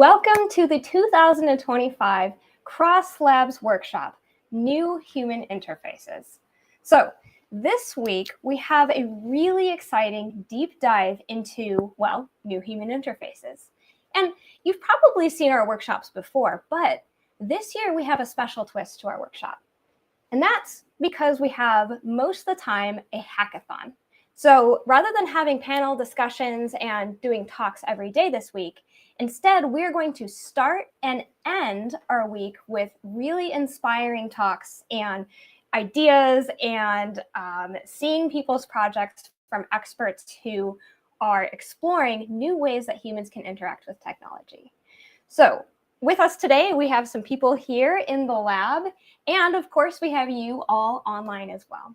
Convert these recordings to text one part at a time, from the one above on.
Welcome to the 2025 Cross Labs Workshop, New Human Interfaces. So this week, we have a really exciting deep dive into, well, new human interfaces. And you've probably seen our workshops before, but this year we have a special twist to our workshop. And that's because we have most of the time a hackathon. So rather than having panel discussions and doing talks every day this week, instead, we're going to start and end our week with really inspiring talks and ideas and seeing people's projects from experts who are exploring new ways that humans can interact with technology. So with us today, we have some people here in the lab, and of course, we have you all online as well.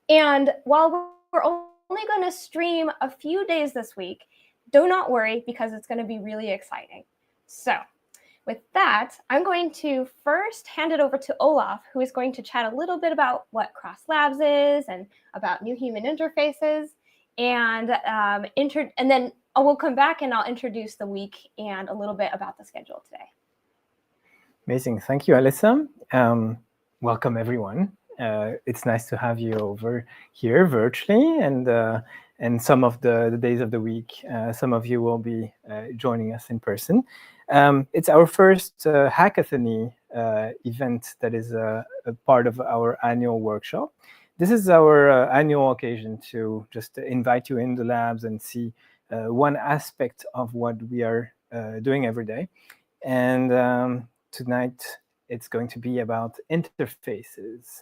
And while we're only going to stream a few days this week, do not worry, because it's going to be really exciting. So with that, I'm going to first hand it over to Olaf, who is going to chat a little bit about what Cross Labs is and about new human interfaces. And then we'll come back and I'll introduce the week and a little bit about the schedule today. Amazing. Thank you, Alyssa. Welcome, everyone. It's nice to have you over here virtually, and some of the days of the week, some of you will be joining us in person. It's our first hackathon event that is a part of our annual workshop. This is our annual occasion to just invite you in the labs and see one aspect of what we are doing every day. And tonight, it's going to be about interfaces.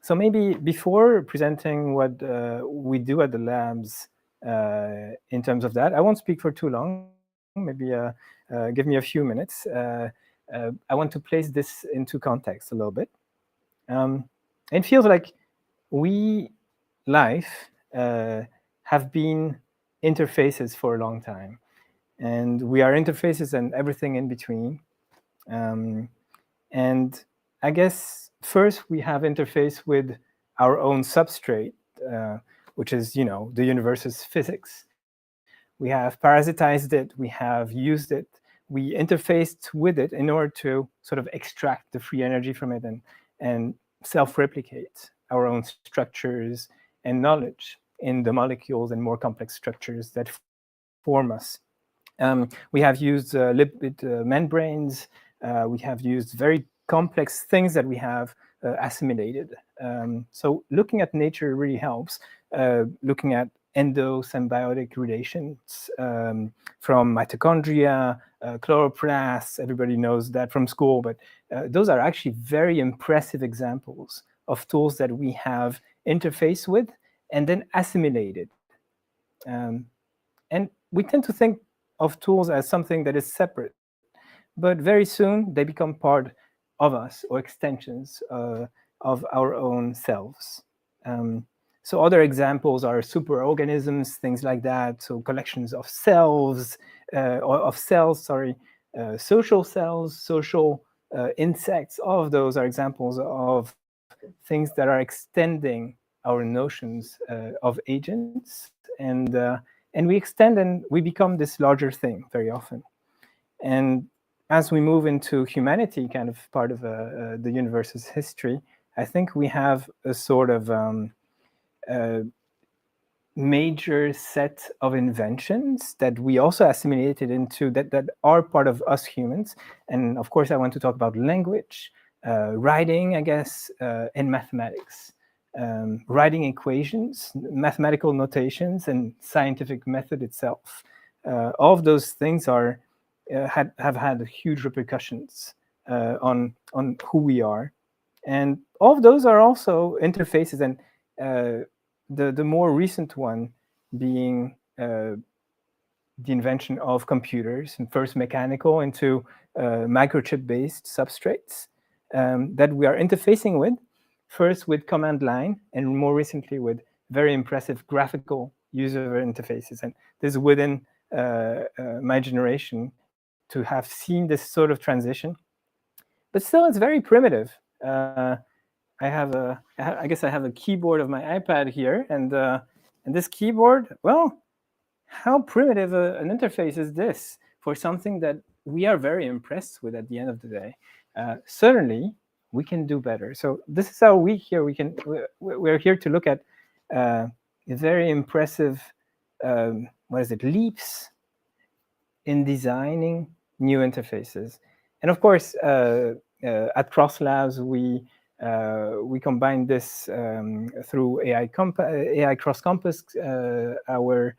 So maybe before presenting what we do at the labs in terms of that, I won't speak for too long, maybe give me a few minutes. I want to place this into context a little bit. It feels like we, life, have been interfaces for a long time. And we are interfaces and everything in between. And I guess first we have interface with our own substrate, which is, the universe's physics. We have parasitized it, we have used it, we interfaced with it in order to sort of extract the free energy from it and self-replicate our own structures and knowledge in the molecules and more complex structures that form us. We have used lipid membranes, we have used very complex things that we have assimilated. So looking at nature really helps. Looking at endosymbiotic relations from mitochondria, chloroplasts, everybody knows that from school, but those are actually very impressive examples of tools that we have interfaced with and then assimilated. And we tend to think of tools as something that is separate, but very soon they become part of us or extensions of our own selves. So other examples are superorganisms, things like that. So collections of cells, social cells, social insects. All of those are examples of things that are extending our notions of agents, and we extend and we become this larger thing very often. And as we move into humanity, kind of part of the universe's history, I think we have a sort of major set of inventions that we also assimilated into that are part of us humans. And of course, I want to talk about language, writing, I guess, and mathematics. Writing equations, mathematical notations, and scientific method itself. All of those things have had huge repercussions on who we are. And all of those are also interfaces, and the more recent one being the invention of computers, and first mechanical into microchip-based substrates that we are interfacing with, first with command line, and more recently with very impressive graphical user interfaces. And this is within my generation to have seen this sort of transition. But still, it's very primitive. I guess I have a keyboard of my iPad here, and this keyboard, well, how primitive an interface is this for something that we are very impressed with at the end of the day. Certainly, we can do better. So this is our week here. We're here to look at very impressive, leaps in designing new interfaces. And of course, at Cross Labs, we combine this through AI Cross Compass, our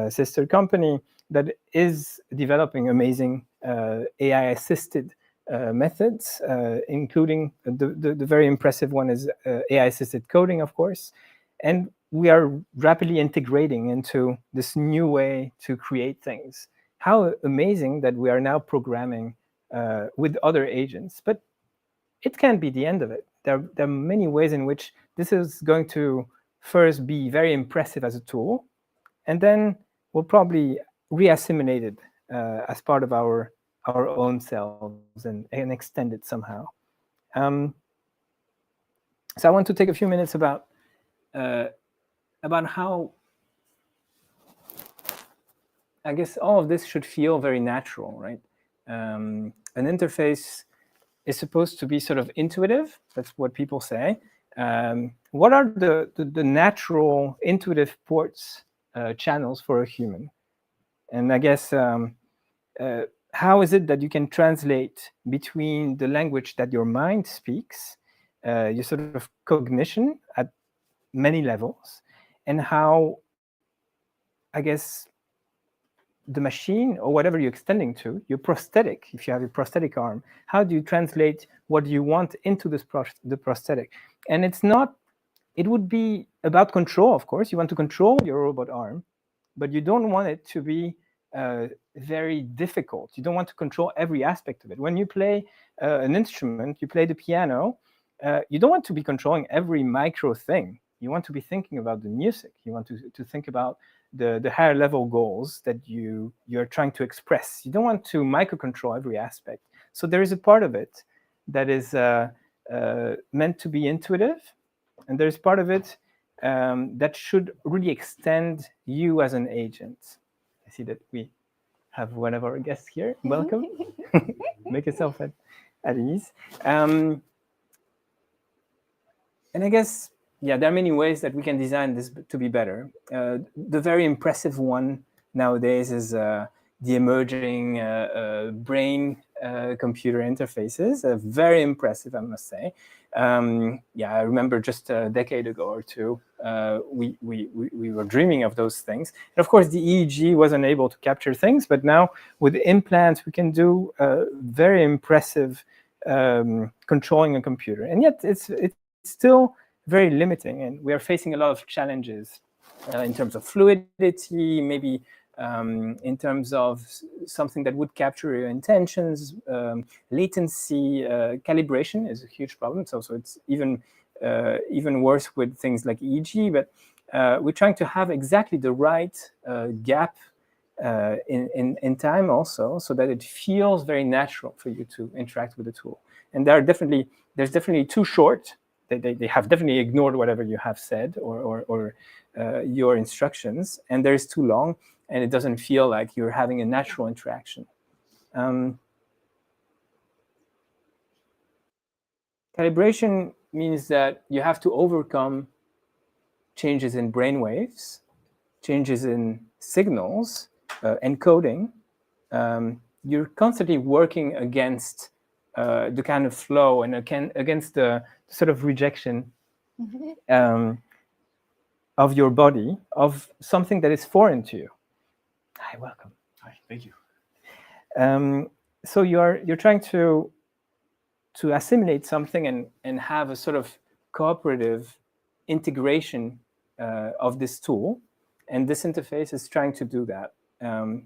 sister company that is developing amazing AI-assisted methods, including the very impressive one is AI-assisted coding, of course. And we are rapidly integrating into this new way to create things. How amazing that we are now programming with other agents. But it can't be the end of it. There are many ways in which this is going to first be very impressive as a tool, and then we'll probably re-assimilate it as part of our own selves and extend it somehow. So I want to take a few minutes about how I guess all of this should feel very natural, right? An interface is supposed to be sort of intuitive. That's what people say. What are the natural intuitive ports channels for a human? And I guess how is it that you can translate between the language that your mind speaks, your sort of cognition at many levels, and how, I guess, the machine or whatever you're extending to, your prosthetic, if you have a prosthetic arm, how do you translate what you want into the prosthetic? And it would be about control, of course. You want to control your robot arm, but you don't want it to be very difficult. You don't want to control every aspect of it. When you play an instrument, you play the piano, you don't want to be controlling every micro thing. You want to be thinking about the music. You want to think about the higher level goals that you're trying to express. You don't want to microcontrol every aspect. So there is a part of it that is meant to be intuitive, and there's part of it that should really extend you as an agent. I see that we have one of our guests here. Welcome. Make yourself at ease. And I guess, yeah, there are many ways that we can design this to be better. The very impressive one nowadays is the emerging brain-computer interfaces. Very impressive, I must say. Yeah, I remember just a decade ago or two, we were dreaming of those things. And of course, the EEG wasn't able to capture things, but now with implants, we can do very impressive controlling a computer. And yet, it's still very limiting, and we are facing a lot of challenges in terms of fluidity, maybe in terms of something that would capture your intentions, latency, calibration is a huge problem. So it's even worse with things like EEG, but we're trying to have exactly the right gap in time also, so that it feels very natural for you to interact with the tool. And there's definitely too short. They have definitely ignored whatever you have said or your instructions, and there's too long, and it doesn't feel like you're having a natural interaction. Calibration means that you have to overcome changes in brain waves, changes in signals, encoding. You're constantly working against the kind of flow and against the sort of rejection of your body of something that is foreign to you. Hi, welcome. Hi, thank you. So you're trying to assimilate something and have a sort of cooperative integration of this tool, and this interface is trying to do that.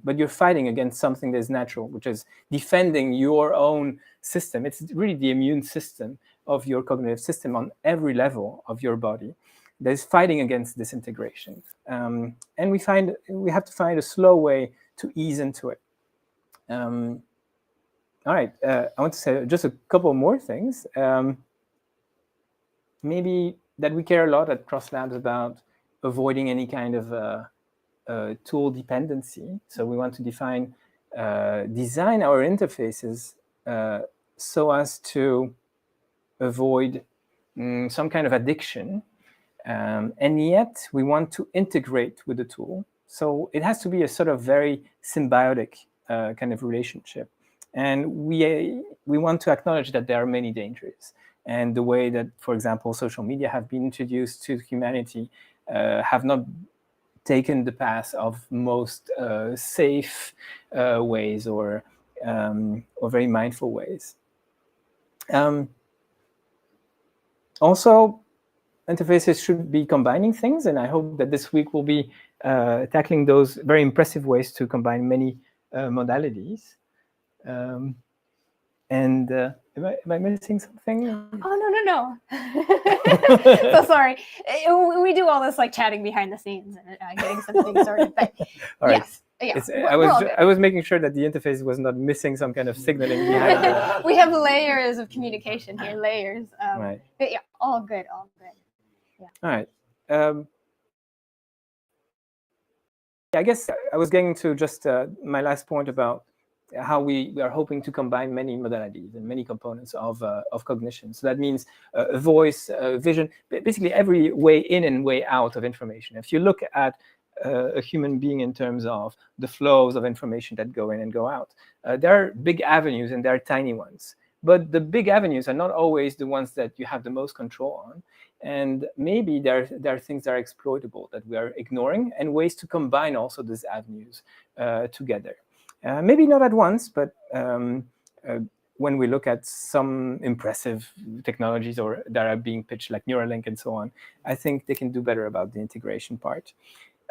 But you're fighting against something that is natural, which is defending your own system. It's really the immune system of your cognitive system on every level of your body that is fighting against this integration. And we have to find a slow way to ease into it. All right, I want to say just a couple more things. Maybe that we care a lot at Cross Labs about avoiding any kind of tool dependency. So we want to define design our interfaces so as to avoid some kind of addiction, and yet we want to integrate with the tool. So it has to be a sort of very symbiotic kind of relationship. And we want to acknowledge that there are many dangers. And the way that, for example, social media have been introduced to humanity have not taken the path of most safe ways or very mindful ways. Also, interfaces should be combining things, and I hope that this week we'll be tackling those very impressive ways to combine many modalities. And am I missing something? Oh, no. So sorry. We do all this like chatting behind the scenes and getting some things sorted. But all right. yes, I was making sure that the interface was not missing some kind of signaling behind the... We have layers of communication here, layers. Right. But yeah, all good. Yeah. All right. I guess I was getting to just my last point about how we are hoping to combine many modalities and many components of cognition. So that means voice, vision, basically every way in and way out of information. If you look at a human being in terms of the flows of information that go in and go out, there are big avenues and there are tiny ones. But the big avenues are not always the ones that you have the most control on. And maybe there are things that are exploitable that we are ignoring, and ways to combine also these avenues together. Maybe not at once, but when we look at some impressive technologies or that are being pitched like Neuralink and so on, I think they can do better about the integration part.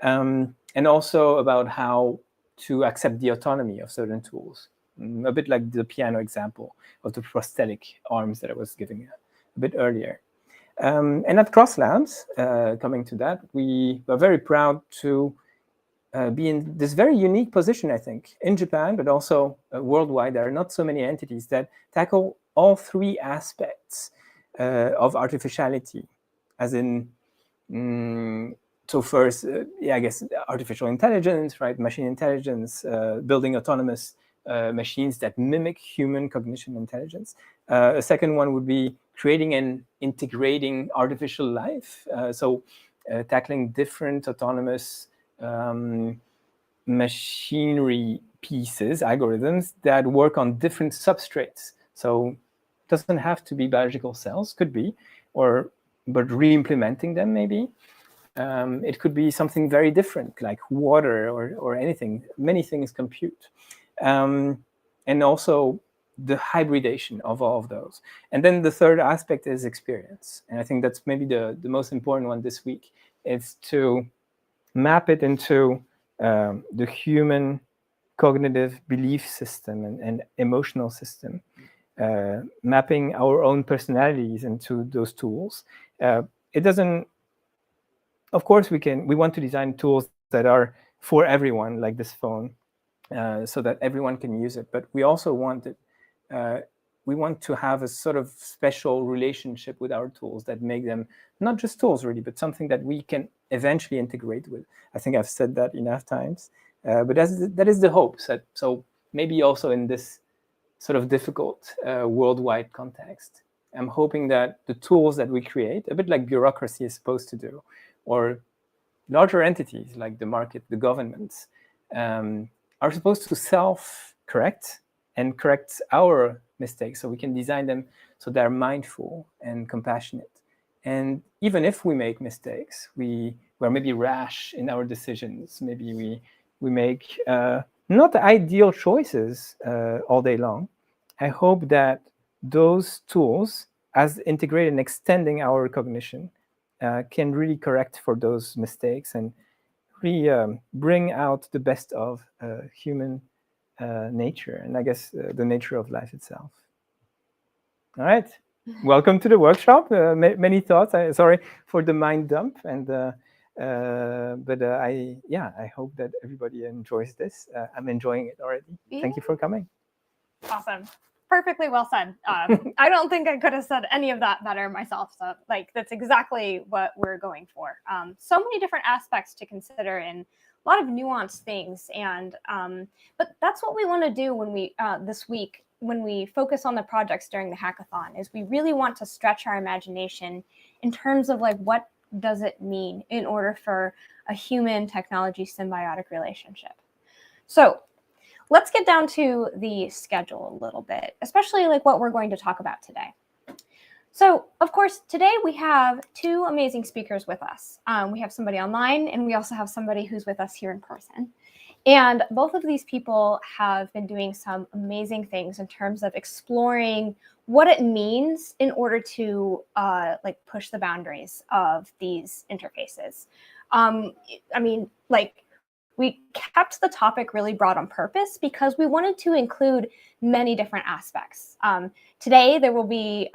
And also about how to accept the autonomy of certain tools. A bit like the piano example of the prosthetic arms that I was giving a bit earlier. And at Cross Labs, coming to that, we were very proud to be in this very unique position, I think, in Japan, but also worldwide. There are not so many entities that tackle all three aspects of artificiality, as in, so first, I guess, artificial intelligence, right? Machine intelligence, building autonomous machines that mimic human cognition intelligence. A second one would be creating and integrating artificial life. So tackling different autonomous machinery pieces, algorithms that work on different substrates. So it doesn't have to be biological cells, could be, but re-implementing them maybe. It could be something very different, like water or anything. Many things compute. And also the hybridation of all of those. And then the third aspect is experience. And I think that's maybe the most important one this week, is to map it into the human cognitive belief system and emotional system, mapping our own personalities into those tools. It doesn't, of course, we want to design tools that are for everyone, like this phone, so that everyone can use it. But we also want it, we want to have a sort of special relationship with our tools that make them not just tools really, but something that we can eventually integrate with. I think I've said that enough times, but that is the hope. So maybe also in this sort of difficult worldwide context, I'm hoping that the tools that we create, a bit like bureaucracy is supposed to do, or larger entities like the market, the governments, are supposed to self-correct and correct our mistakes, so we can design them so they're mindful and compassionate. And even if we make mistakes, we're maybe rash in our decisions, maybe we make not ideal choices all day long. I hope that those tools, as integrated and extending our cognition, can really correct for those mistakes and really bring out the best of human nature, and I guess the nature of life itself. All right, welcome to the workshop. Many thoughts. Sorry for the mind dump, and but I hope that everybody enjoys this. I'm enjoying it already. Yeah. Thank you for coming. Awesome. Perfectly well said. I don't think I could have said any of that better myself. So like, that's exactly what we're going for. So many different aspects to consider in lot of nuanced things. And but that's what we want to do when we this week when we focus on the projects during the hackathon, is we really want to stretch our imagination in terms of like, what does it mean in order for a human technology symbiotic relationship. So let's get down to the schedule a little bit, especially like what we're going to talk about today. So, of course, today we have two amazing speakers with us. We have somebody online, and we also have somebody who's with us here in person. And both of these people have been doing some amazing things in terms of exploring what it means in order to like push the boundaries of these interfaces. I mean, like, we kept the topic really broad on purpose because we wanted to include many different aspects. Today, there will be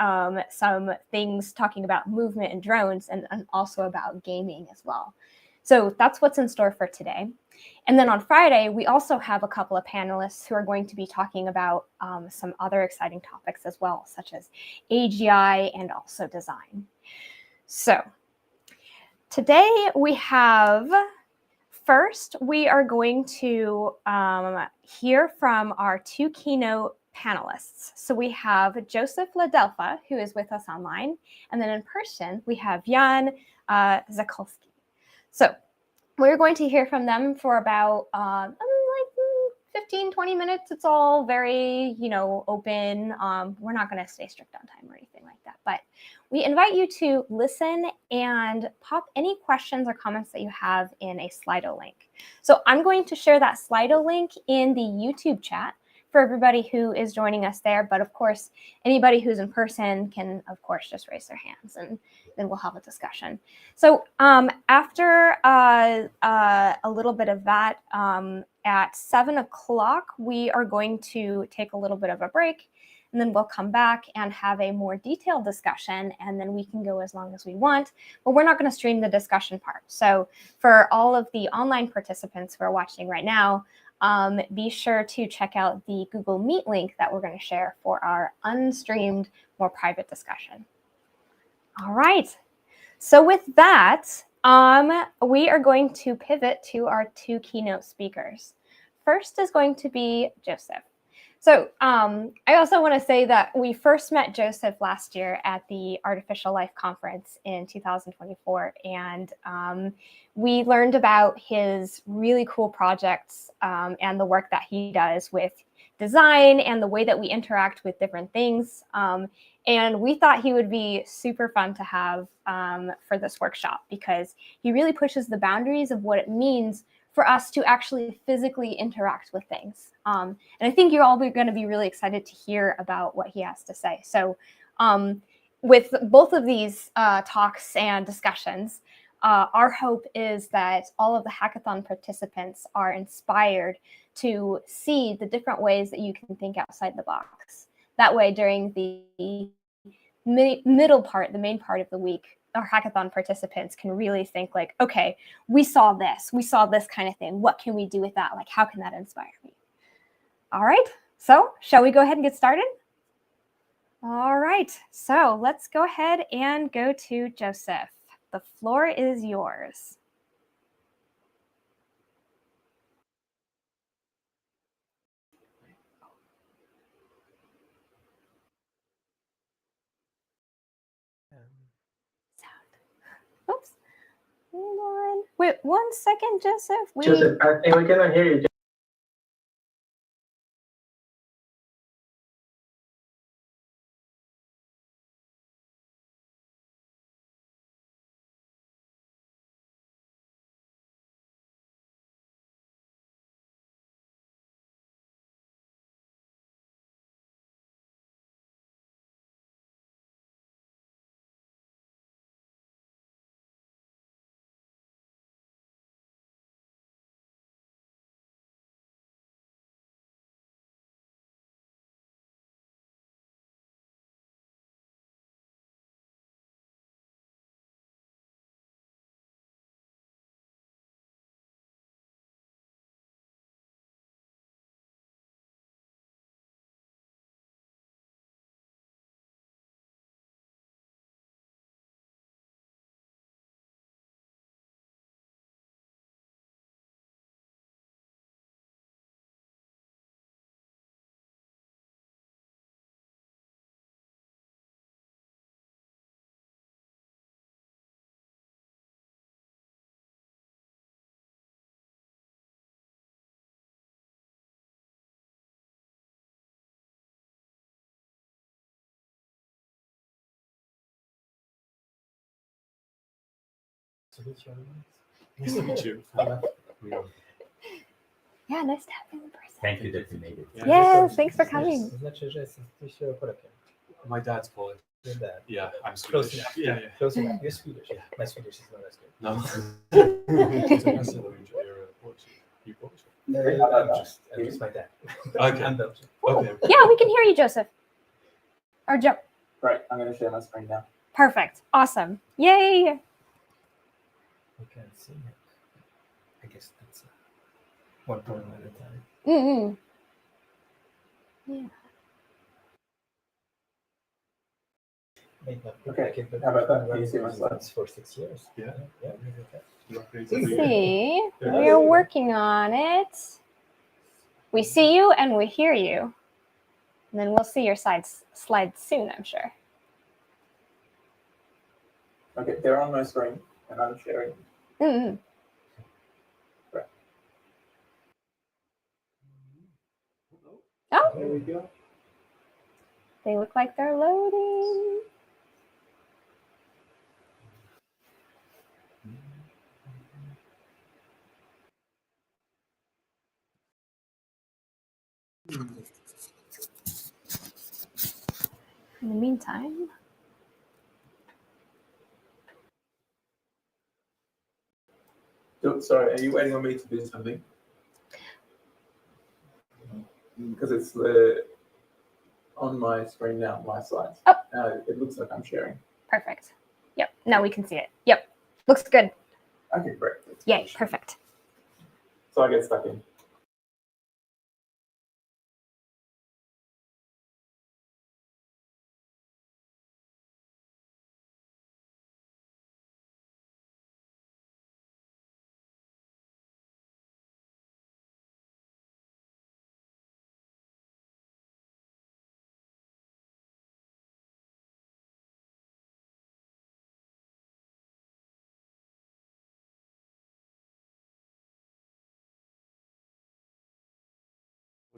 some things talking about movement and drones, and also about gaming as well. So that's what's in store for today. And then on Friday, we also have a couple of panelists who are going to be talking about some other exciting topics as well, such as AGI and also design. So today we have, first, we are going to hear from our two keynote panelists. So we have Joseph Ladelfa, who is with us online, and then in person, we have Jan Zakolski. So we're going to hear from them for about like 15, 20 minutes. It's all very, open. We're not going to stay strict on time or anything like that. But we invite you to listen and pop any questions or comments that you have in a Slido link. So I'm going to share that Slido link in the YouTube chat for everybody who is joining us there. But of course, anybody who's in person can, of course, just raise their hands, and then we'll have a discussion. So after a little bit of that, at 7 o'clock, we are going to take a little bit of a break, and then we'll come back and have a more detailed discussion, and then we can go as long as we want, but we're not going to stream the discussion part. So for all of the online participants who are watching right now, be sure to check out the Google Meet link that we're going to share for our unstreamed, more private discussion. All right. So with that, we are going to pivot to our two keynote speakers. First is going to be Joseph. So I also want to say that we first met Joseph last year at the Artificial Life Conference in 2024, and we learned about his really cool projects and the work that he does with design and the way that we interact with different things. And we thought he would be super fun to have for this workshop, because he really pushes the boundaries of what it means for us to actually physically interact with things. And I think you're all going to be really excited to hear about what he has to say. So with both of these talks and discussions, our hope is that all of the hackathon participants are inspired to see the different ways that you can think outside the box. That way, during the middle part, the main part of the week, our hackathon participants can really think like, okay, we saw this kind of thing. What can we do with that? Like, how can that inspire me? All right, so shall we go ahead and get started? All right, so let's go ahead and go to Joseph. The floor is yours. Oops. Hold on. Wait 1 second, Joseph. Joseph, I think we cannot hear you. Nice to meet you. Yeah, nice to have you in person. Thank you that you made it. Yes, thanks for coming. My dad's Polish. Your dad. Yeah, I'm Close Swedish. enough. Yeah. Close enough. You're Swedish. Yeah. My Swedish is not as good. No. You're Polish. You Polish? I'm just my dad. Okay. I'm Belgian. Okay. Yeah, we can hear you, Joseph. Or Joe. Right, I'm going to share my screen now. Perfect. Awesome. Yay. You can't see it. I guess that's one problem at a time. Mm-hmm. Yeah. Okay, how about that? Can you see my slides slides? for 6 years? Yeah. Yeah. Let's see. We are working on it. We see you and we hear you. And then we'll see your slides soon, I'm sure. Okay, they're on my screen, and I'm sharing. Mm-hmm. Right. Oh, There we go. they look like they're loading. In the meantime, Sorry, are you waiting on me to do something? Because it's on my screen now, my slides. Oh. It looks like I'm sharing. perfect. Yep, now we can see it. Yep, looks good. Okay, great. Yay, perfect. So I get stuck in.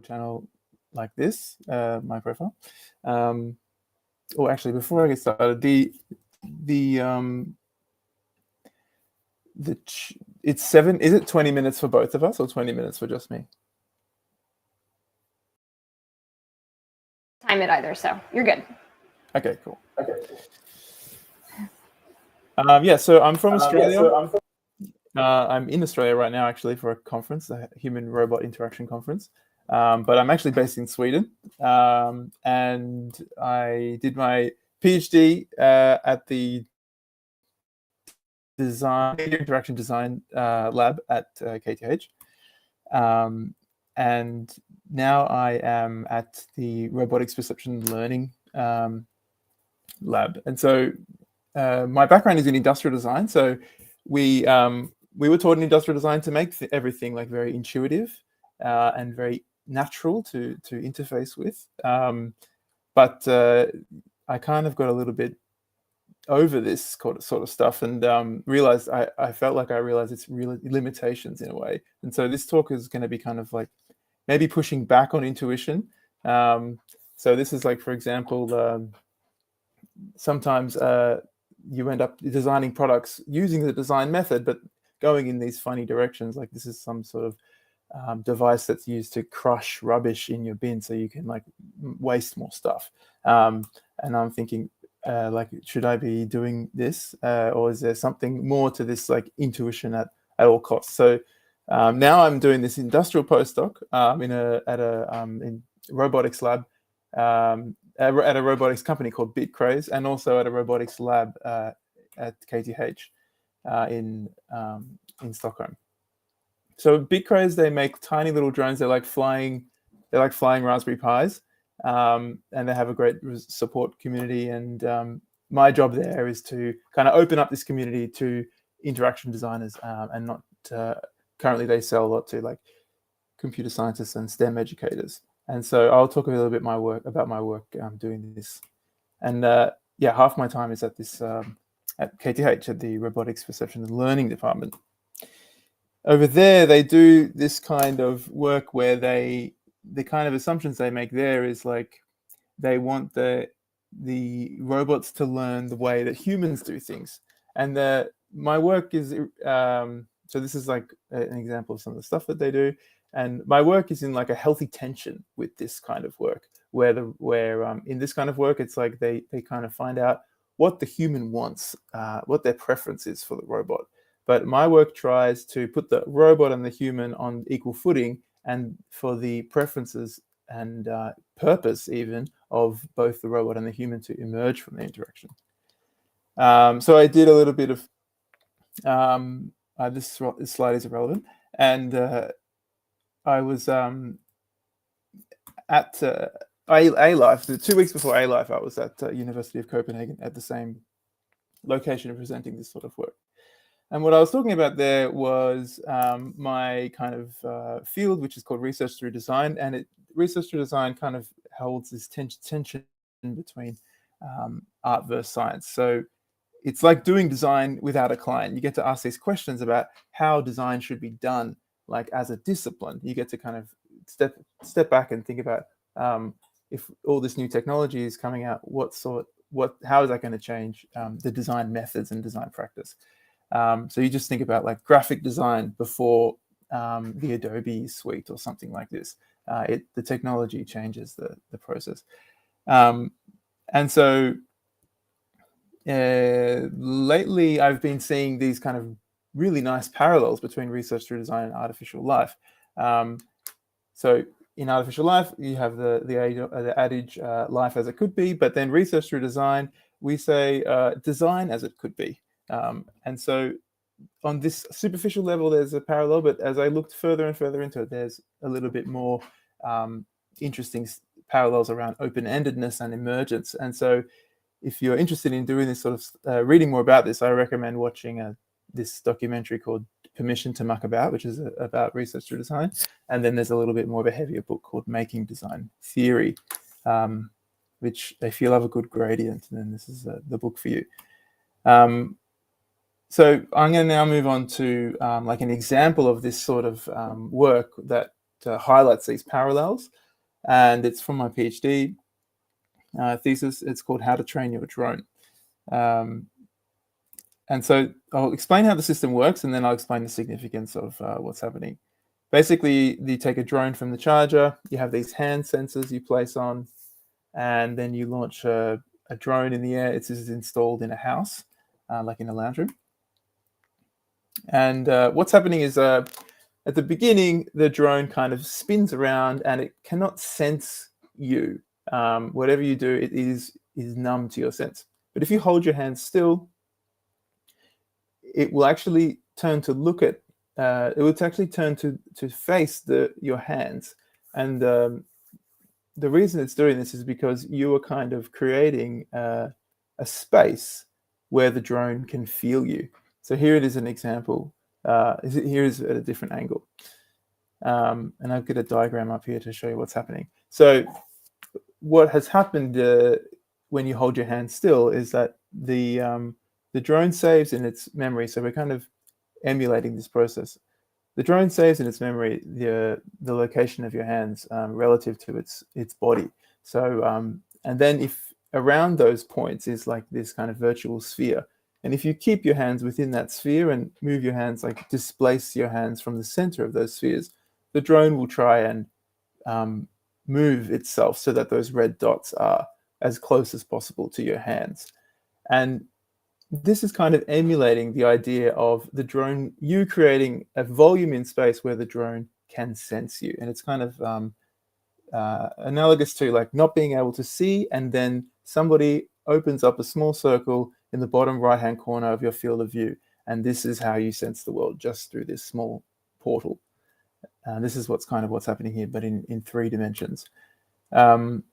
Channel like this, my profile. Actually, before I get started, it's 7. Is it 20 minutes for both of us or 20 minutes for just me? Time it either, so you're good. Okay, cool. Okay. Yeah, so I'm from Australia. I'm in Australia right now, actually, for a conference, a human-robot interaction conference. But I'm actually based in Sweden, and I did my PhD at the Media Interaction Design lab at KTH, and now I am at the Robotics Perception Learning lab. And so my background is in industrial design. So we were taught in industrial design to make everything like very intuitive and very natural to interface with. But I kind of got a little bit over this sort of stuff and realized I felt like I realized its real limitations in a way. And so this talk is going to be kind of like maybe pushing back on intuition. So this is like, for example, sometimes you end up designing products using the design method, but going in these funny directions. Like this is some sort of device that's used to crush rubbish in your bin so you can like waste more stuff. And I'm thinking, like, should I be doing this, or is there something more to this, like intuition at all costs? So now I'm doing this industrial postdoc in robotics lab, at a robotics company called BitCraze, and also at a robotics lab at KTH in Stockholm. So BitCraze, they make tiny little drones. They're like flying Raspberry Pis. And they have a great support community. And my job there is to kind of open up this community to interaction designers, and not currently they sell a lot to like computer scientists and STEM educators. And so I'll talk a little bit about my work doing this. And yeah, half my time is at this at KTH, at the Robotics Perception and Learning department. Over there, they do this kind of work where the kind of assumptions they make there is like they want the robots to learn the way that humans do things. And the my work is so this is like an example of some of the stuff that they do, and my work is in like a healthy tension with this kind of work, where in this kind of work it's like they kind of find out what the human wants, what their preference is for the robot. But my work tries to put the robot and the human on equal footing, and for the preferences and purpose even of both the robot and the human to emerge from the interaction. So I did a little bit of this slide is irrelevant, and I was at A-Life. 2 weeks before A-Life, I was at University of Copenhagen at the same location presenting this sort of work. And what I was talking about there was my kind of field, which is called research through design. And research through design kind of holds this tension between art versus science. So it's like doing design without a client. You get to ask these questions about how design should be done, like as a discipline. You get to kind of step back and think about if all this new technology is coming out, how is that going to change the design methods and design practice? So you just think about like graphic design before the Adobe suite or something like this. The technology changes the process. And so lately I've been seeing these kind of really nice parallels between research through design and artificial life. So in artificial life, you have the adage, life as it could be, but then research through design, we say design as it could be. And so on this superficial level, there's a parallel, but as I looked further and further into it, there's a little bit more interesting parallels around open-endedness and emergence. And so if you're interested in doing this sort of reading more about this, I recommend watching this documentary called Permission to Muck About, which is about research through design. And then there's a little bit more of a heavier book called Making Design Theory, which they feel have a good gradient. And then this is the book for you. So I'm going to now move on to like an example of this sort of work that highlights these parallels. And it's from my PhD thesis. It's called How to Train Your Drone. And so I'll explain how the system works, and then I'll explain the significance of what's happening. Basically, you take a drone from the charger, you have these hand sensors you place on, and then you launch a drone in the air. It's installed in a house, like in a lounge room. And what's happening is at the beginning, the drone kind of spins around and it cannot sense you. Whatever you do, it is numb to your sense. But if you hold your hand still, it will actually turn to look at, it will actually turn to face your hands. And the reason it's doing this is because you are kind of creating a space where the drone can feel you. So here it is an example. Here is at a different angle. And I've got a diagram up here to show you what's happening. So what has happened when you hold your hand still is that the drone saves in its memory. So we're kind of emulating this process. The drone saves in its memory the location of your hands relative to its body. So and then if around those points is like this kind of virtual sphere. And if you keep your hands within that sphere and move your hands, like displace your hands from the center of those spheres, the drone will try and move itself so that those red dots are as close as possible to your hands. And this is kind of emulating the idea of the drone, you creating a volume in space where the drone can sense you. And it's kind of analogous to like not being able to see, and then somebody opens up a small circle in the bottom right-hand corner of your field of view. And this is how you sense the world, just through this small portal. This is what's happening here, but in 3 dimensions. And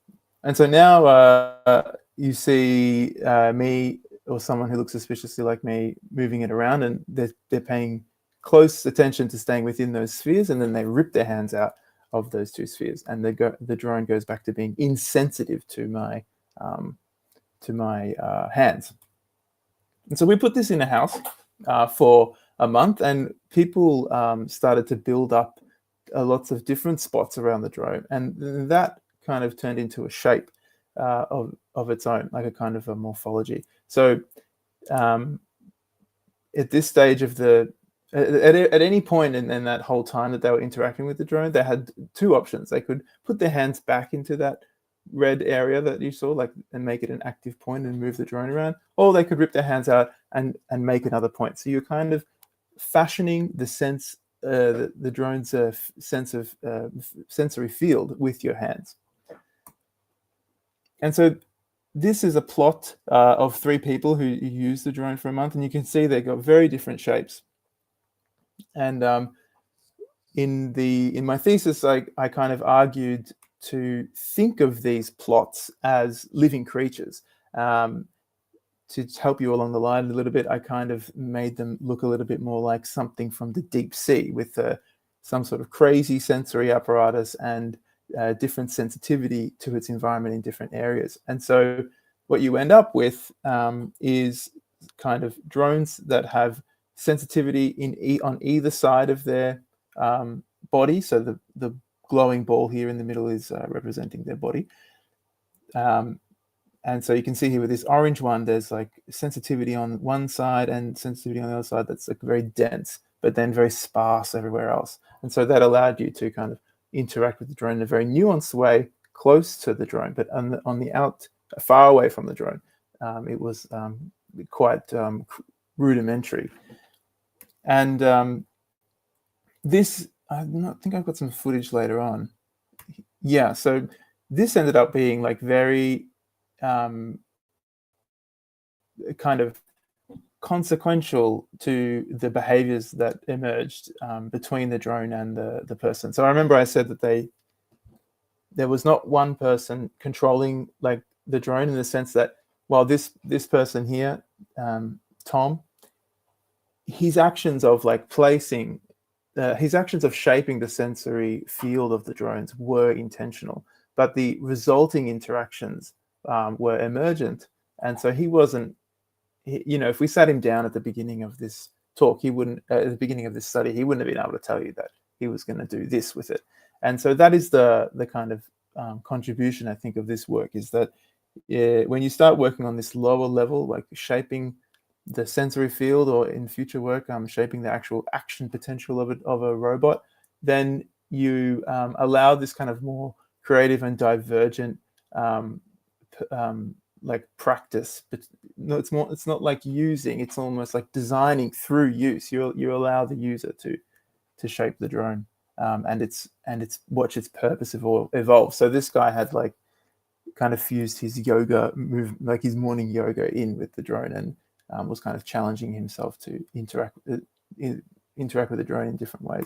so now you see me or someone who looks suspiciously like me moving it around, and they're paying close attention to staying within those spheres, and then they rip their hands out of those 2 spheres, and the drone goes back to being insensitive to my hands. And so we put this in a house for a month, and people started to build up lots of different spots around the drone, and that kind of turned into a shape of its own, like a kind of a morphology. So at this stage of at any point in that whole time that they were interacting with the drone, they had two options. They could put their hands back into that red area that you saw, like, and make it an active point and move the drone around, or they could rip their hands out and make another point. So you're kind of fashioning the sense, the drone's sense of sensory field with your hands. And so this is a plot of 3 people who used the drone for a month, and you can see they've got very different shapes. And in my thesis, I kind of argued to think of these plots as living creatures. To help you along the line a little bit, I kind of made them look a little bit more like something from the deep sea, with some sort of crazy sensory apparatus and different sensitivity to its environment in different areas. And so what you end up with is kind of drones that have sensitivity on either side of their body. So the glowing ball here in the middle is representing their body. And so you can see here with this orange one, there's like sensitivity on one side and sensitivity on the other side that's like very dense, but then very sparse everywhere else. And so that allowed you to kind of interact with the drone in a very nuanced way, close to the drone, but on the far away from the drone. It was quite rudimentary. And this, I think I've got some footage later on. Yeah, so this ended up being like very kind of consequential to the behaviors that emerged between the drone and the person. So I remember I said that there was not one person controlling like the drone, in the sense that, while this person here, Tom, his actions of like placing, his actions of shaping the sensory field of the drones were intentional, but the resulting interactions were emergent. And so he wasn't, if we sat him down at the beginning of this talk, he wouldn't, at the beginning of this study, he wouldn't have been able to tell you that he was going to do this with it. And so that is the kind of contribution, I think, of this work, is that when you start working on this lower level, like shaping the sensory field, or in future work, shaping the actual action potential of a robot, then you allow this kind of more creative and divergent like practice. But no, it's not like using, it's almost like designing through use. You allow the user to shape the drone, and it's watch its purpose evolve. So this guy had like kind of fused his yoga move, like his morning yoga, in with the drone, and was kind of challenging himself to interact with the drone in different ways.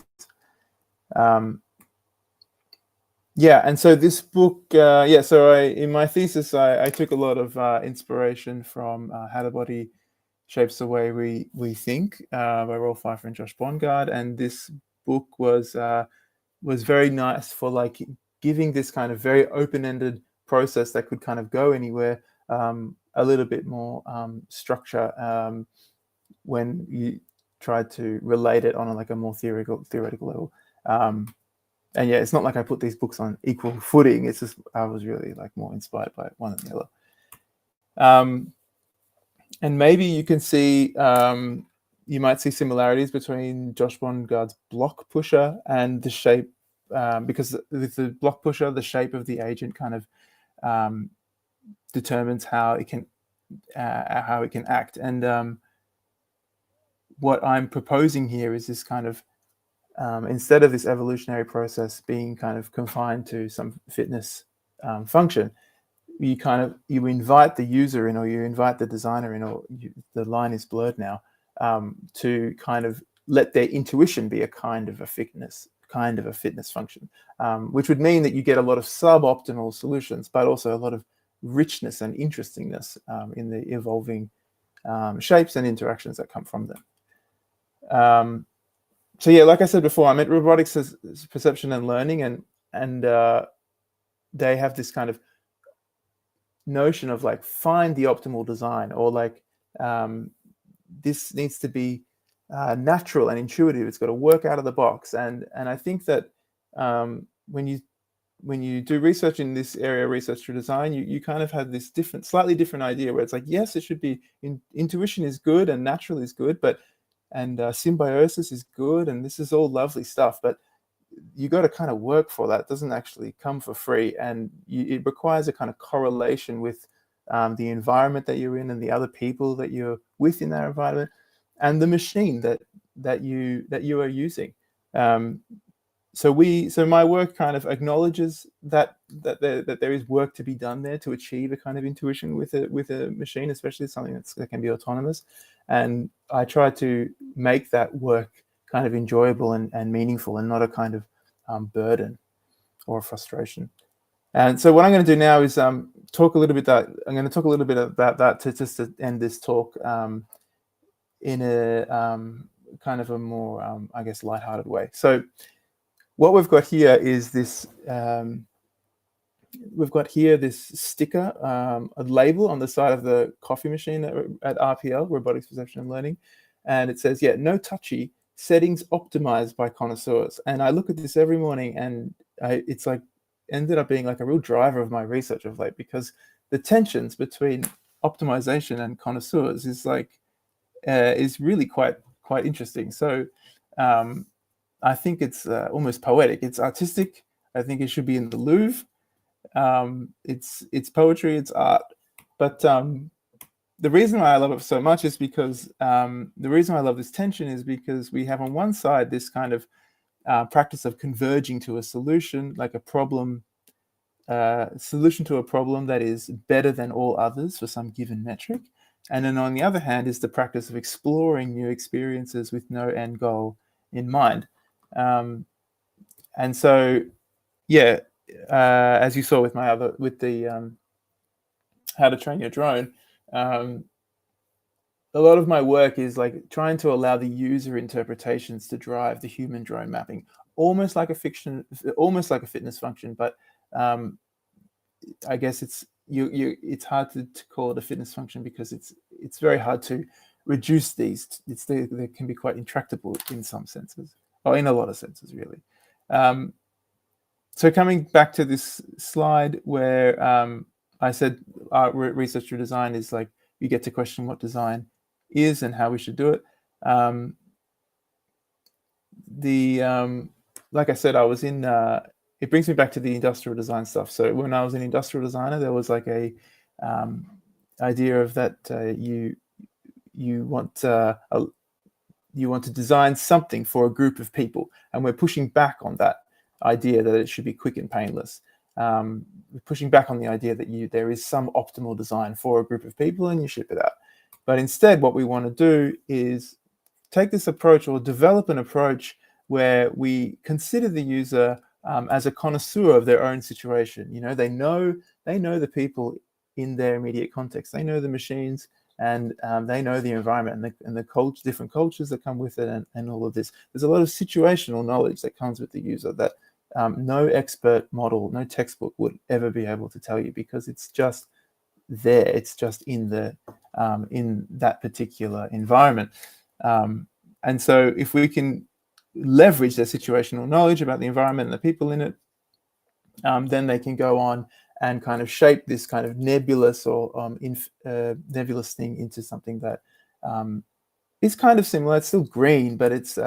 Yeah, and so this book, so in my thesis, I took a lot of inspiration from How the Body Shapes the Way We Think by Rolf Pfeiffer and Josh Bongard, and this book was very nice for like giving this kind of very open-ended process that could kind of go anywhere, a little bit more structure when you try to relate it on like a more theoretical level. And yeah, it's not like I put these books on equal footing. It's just I was really like more inspired by one and the other. And maybe you can see, you might see similarities between Josh Bongard's block pusher and the shape, because with the block pusher, the shape of the agent kind of determines how it can act. And what I'm proposing here is this kind of, instead of this evolutionary process being kind of confined to some fitness function, you invite the user in, or you invite the designer in, or the line is blurred now, to kind of let their intuition be a kind of a fitness function, which would mean that you get a lot of suboptimal solutions, but also a lot of richness and interestingness in the evolving shapes and interactions that come from them. So yeah, like I said before, I meant robotics as perception and learning, and they have this kind of notion of like, find the optimal design, or like this needs to be natural and intuitive. It's got to work out of the box. And I think that when you do research in this area, research through design, you kind of have this slightly different idea where it's like, yes, it should be, intuition is good and natural is good, but and symbiosis is good, and this is all lovely stuff, but you got to kind of work for that. It doesn't actually come for free, and it requires a kind of correlation with the environment that you're in and the other people that you're with in that environment, and the machine that you are using. So my work kind of acknowledges that there is work to be done there to achieve a kind of intuition with a machine, especially something that can be autonomous. And I try to make that work kind of enjoyable and meaningful, and not a kind of burden or frustration. And so what I'm going to do now is talk a little bit about that to end this talk in a kind of a more I guess lighthearted way. So what we've got here is this. We've got here this sticker, a label on the side of the coffee machine at RPL, Robotics Perception and Learning, and it says, no touchy, settings optimized by connoisseurs. And I look at this every morning, and it's like ended up being like a real driver of my research of late, because the tensions between optimization and connoisseurs is like is really quite interesting. So I think it's almost poetic. It's artistic. I think it should be in the Louvre. It's poetry, it's art. But the reason why I love it so much is because the reason why I love this tension is because we have on one side this kind of practice of converging to a solution, like a problem, solution to a problem that is better than all others for some given metric. And then on the other hand is the practice of exploring new experiences with no end goal in mind. And so, as you saw with the how to train your drone, a lot of my work is like trying to allow the user interpretations to drive the human drone mapping, almost like a fitness function. But I guess it's hard to call it a fitness function because it's very hard to reduce these. They can be quite intractable in some senses, or in a lot of senses, really. So coming back to this slide where I said research through design is like you get to question what design is and how we should do it. Like I said, I was in. It brings me back to the industrial design stuff. So when I was an industrial designer, there was like a idea of that you want to design something for a group of people, and we're pushing back on that idea that it should be quick and painless. We're pushing back on the idea that there is some optimal design for a group of people and you ship it out. But instead, what we want to do is take this approach or develop an approach where we consider the user as a connoisseur of their own situation. They know the people in their immediate context. They know the machines, and they know the environment and the different cultures that come with it, and all of this. There's a lot of situational knowledge that comes with the user that no expert model, no textbook would ever be able to tell you, because it's just there. It's just in that particular environment. And so if we can leverage their situational knowledge about the environment and the people in it, then they can go on and kind of shape this kind of nebulous or nebulous thing into something that is kind of similar. It's still green, but it's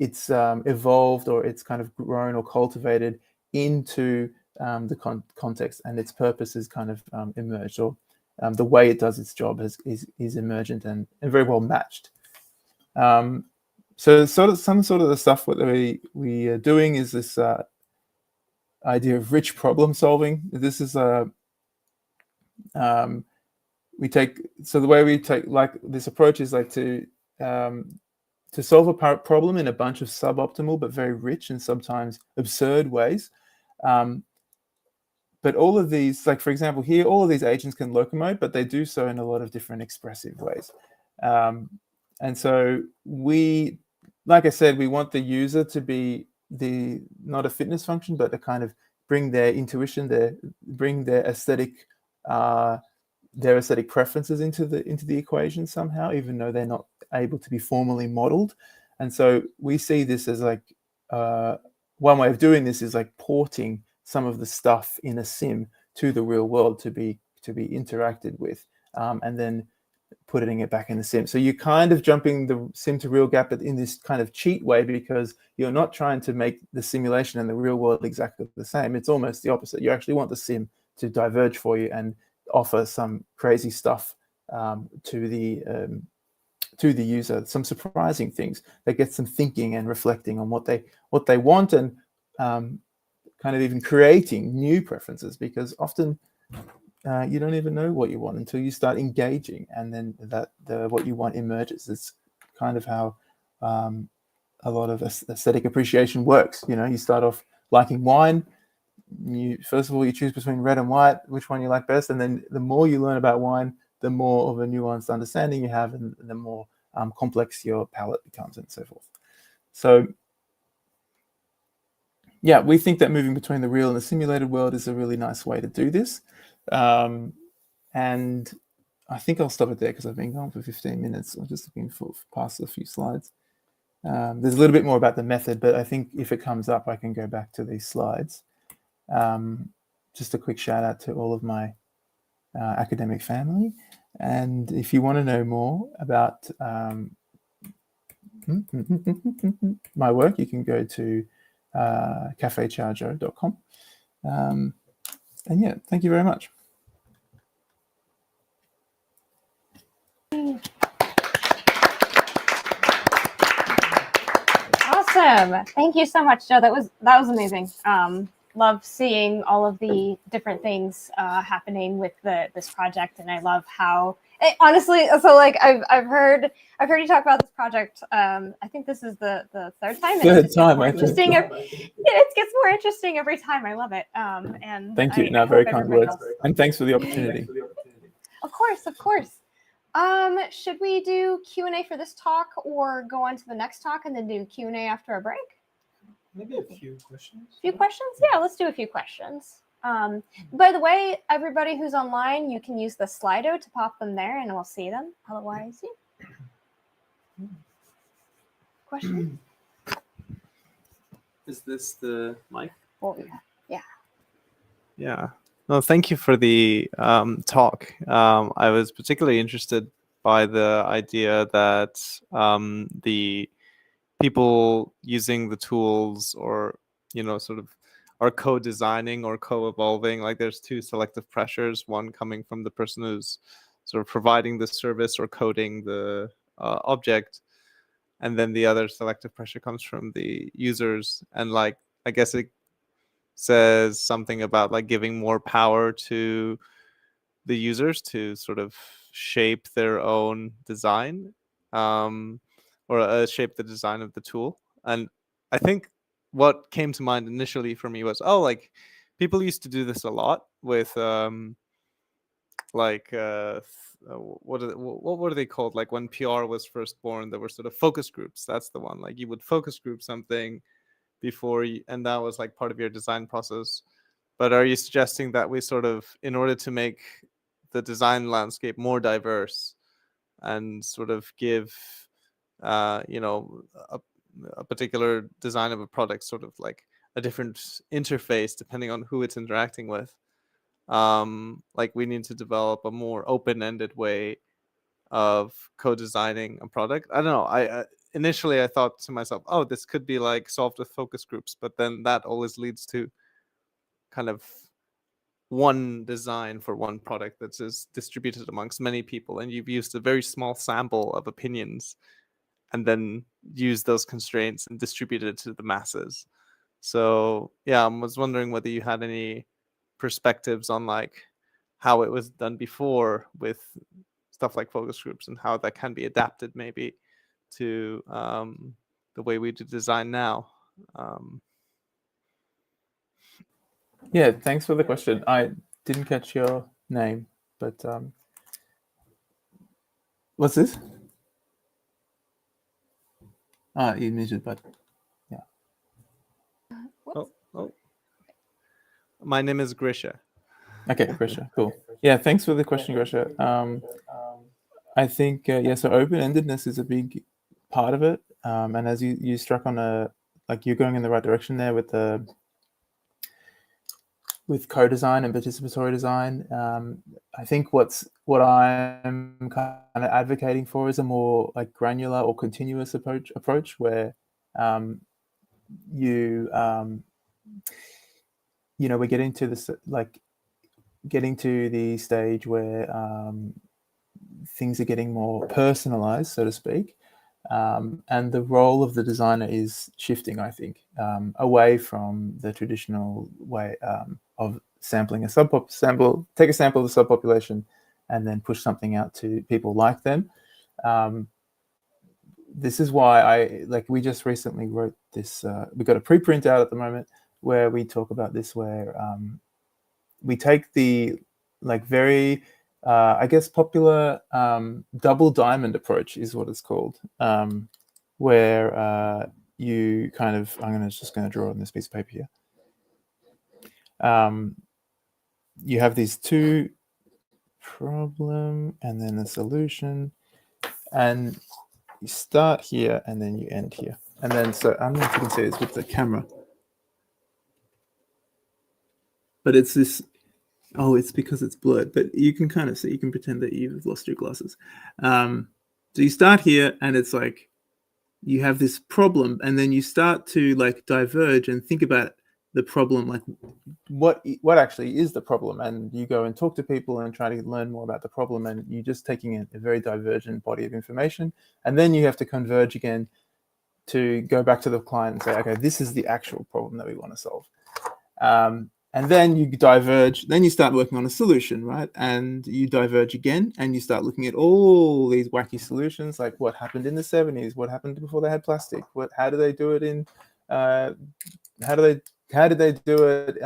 evolved, or it's kind of grown or cultivated into the context, and its purpose is kind of emerged, or the way it does its job is emergent and very well matched. So some sort of the stuff what we are doing is this idea of rich problem solving. This is the way we take like this approach is like to solve a problem in a bunch of suboptimal but very rich and sometimes absurd ways. But all of these, like for example here, all of these agents can locomote, but they do so in a lot of different expressive ways. And so like I said, we want the user to be not a fitness function, but to kind of bring their intuition, bring their aesthetic preferences into the equation somehow, even though they're not able to be formally modeled. And so we see this as like one way of doing this is like porting some of the stuff in a sim to the real world to be interacted with, and then putting it back in the sim. So you're kind of jumping the sim to real gap, but in this kind of cheat way, because you're not trying to make the simulation and the real world exactly the same. It's almost the opposite. You actually want the sim to diverge for you and offer some crazy stuff to the user, some surprising things that get them thinking and reflecting on what they want, and kind of even creating new preferences, because often you don't even know what you want until you start engaging, and then what you want emerges. It's kind of how a lot of aesthetic appreciation works. You start off liking wine. First of all, you choose between red and white, which one you like best, and then the more you learn about wine, the more of a nuanced understanding you have, and the more complex your palate becomes, and so forth. So yeah, we think that moving between the real and the simulated world is a really nice way to do this. And I think I'll stop it there because I've been going for 15 minutes. I'm just looking past a few slides. There's a little bit more about the method, but I think if it comes up, I can go back to these slides. Just a quick shout out to all of my academic family. And if you want to know more about my work, you can go to cafecharjo.com. And yeah, thank you very much. Awesome. Thank you so much, Joe. That was amazing. Love seeing all of the different things happening with this project, and I love how honestly. So like I've heard you talk about this project. I think this is the third time. Third time, I think. It gets more interesting every time. I love it. And thank you. Very kind words, and thanks for the opportunity. Of course. Should we do Q&A for this talk, or go on to the next talk and then do Q&A after a break? Maybe a few questions. A few questions? Yeah, let's do a few questions. By the way, everybody who's online, you can use the Slido to pop them there and we'll see them. Otherwise, yeah. Question? Is this the mic? Oh, yeah. Yeah. No, thank you for the talk. I was particularly interested by the idea that the people using the tools, or sort of are co-designing or co-evolving. Like there's two selective pressures, one coming from the person who's sort of providing the service or coding the object, and then the other selective pressure comes from the users. And like I guess it says something about like giving more power to the users to sort of shape their own design, or shape the design of the tool. And I think what came to mind initially for me was, like people used to do this a lot with what were they called? Like when PR was first born, there were sort of focus groups. That's the one. Like you would focus group something before and that was like part of your design process. But are you suggesting that we sort of, in order to make the design landscape more diverse and sort of give a particular design of a product sort of like a different interface depending on who it's interacting with, like we need to develop a more open-ended way of co-designing a product? I don't know. Initially I thought to myself, this could be like solved with focus groups, but then that always leads to kind of one design for one product that's just distributed amongst many people, and you've used a very small sample of opinions and then used those constraints and distributed it to the masses. So yeah, I was wondering whether you had any perspectives on like how it was done before with stuff like focus groups, and how that can be adapted maybe to the way we do design now. Yeah, thanks for the question. I didn't catch your name, but what's this? You muted, but yeah. My name is Grisha. Okay, Grisha, cool. Yeah, thanks for the question, Grisha. I think, so open-endedness is a big part of it. And as you struck on you're going in the right direction there with with co-design and participatory design. I think what I'm kind of advocating for is a more like granular or continuous approach where we're getting to this getting to the stage where things are getting more personalized, so to speak. And the role of the designer is shifting, I think, away from the traditional way of sampling take a sample of the subpopulation and then push something out to people like them. This is why we just recently wrote this, we got a preprint out at the moment where we talk about this, where we take the very I guess popular double diamond approach is what it's called, where you kind of, just going to draw on this piece of paper here. You have these two problem and then a solution, and you start here and then you end here. And then, so I don't know if you can see this with the camera, but it's this. Oh, it's because it's blurred, but you can kind of see, you can pretend that you've lost your glasses. So you start here and it's like, you have this problem and then you start to diverge and think about the problem, what actually is the problem. And you go and talk to people and try to learn more about the problem, and you're just taking a very divergent body of information. And then you have to converge again to go back to the client and say, okay, this is the actual problem that we want to solve. And then you diverge, then you start working on a solution, right? And you diverge again, and you start looking at all these wacky solutions, like what happened in the 70s, what happened before they had plastic, how do they do it in, how did they do it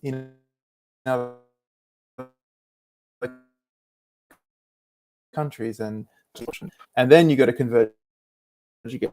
in other countries, and then you got to converge again.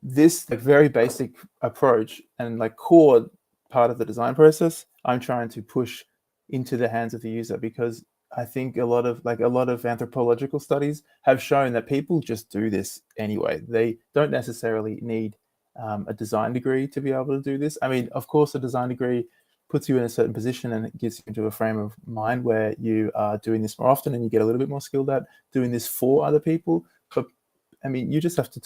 This very basic approach and core part of the design process, I'm trying to push into the hands of the user, because I think a lot of anthropological studies have shown that people just do this anyway. They don't necessarily need a design degree to be able to do this. I mean, of course, a design degree puts you in a certain position and it gets you into a frame of mind where you are doing this more often and you get a little bit more skilled at doing this for other people. But I mean, you just have to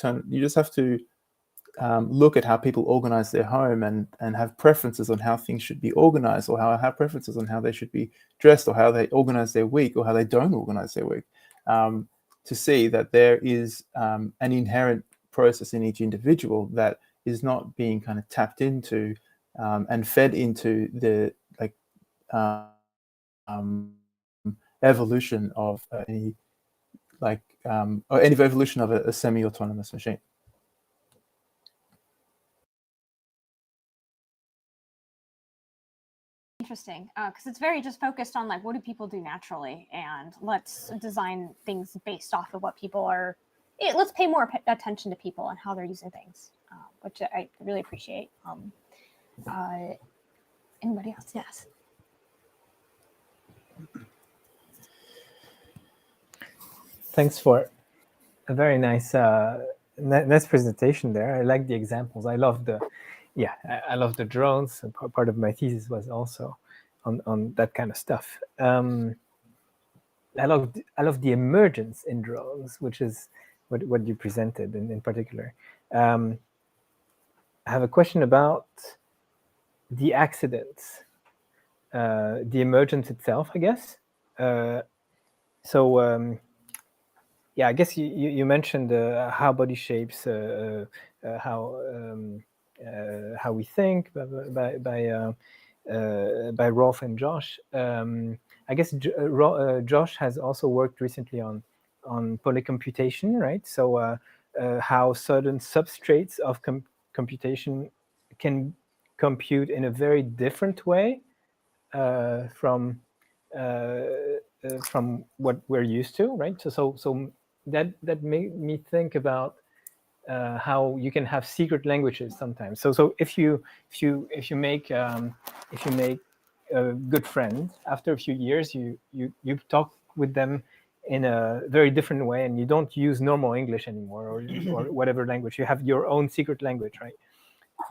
look at how people organize their home and have preferences on how things should be organized, or have preferences on how they should be dressed, or how they organize their week, or how they don't organize their week, to see that there is an inherent process in each individual that is not being kind of tapped into and fed into the evolution of any evolution of a semi-autonomous machine. Interesting, because it's very just focused on what do people do naturally, and let's design things based off of what people are. Let's pay more attention to people and how they're using things, which I really appreciate. Anybody else? Yes. Thanks for a very nice nice presentation there. I like the examples. I love the drones. Part of my thesis was also on that kind of stuff. I love the emergence in drones, which is what you presented in particular. I have a question about the accidents, the emergence itself, I guess. Yeah, I guess you mentioned how body shapes, how we think by Rolf and Josh. I guess Josh has also worked recently on polycomputation, right? So how certain substrates of computation can compute in a very different way from what we're used to, right? So that made me think about how you can have secret languages sometimes. So if you make a good friend, after a few years, you talk with them in a very different way, and you don't use normal English anymore, or whatever language. You have your own secret language, right?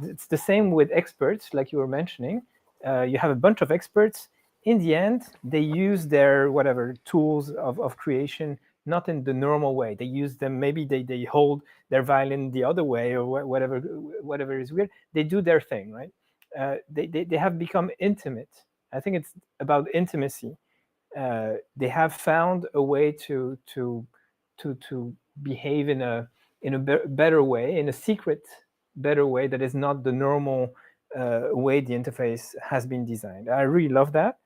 It's the same with experts, like you were mentioning. You have a bunch of experts. In the end, they use their whatever tools of creation not in the normal way. They use them, maybe they hold their violin the other way, or whatever is weird. They do their thing, right? They have become intimate. I think it's about intimacy. They have found a way to behave in a better way, in a secret better way that is not the normal way the interface has been designed. I really love that.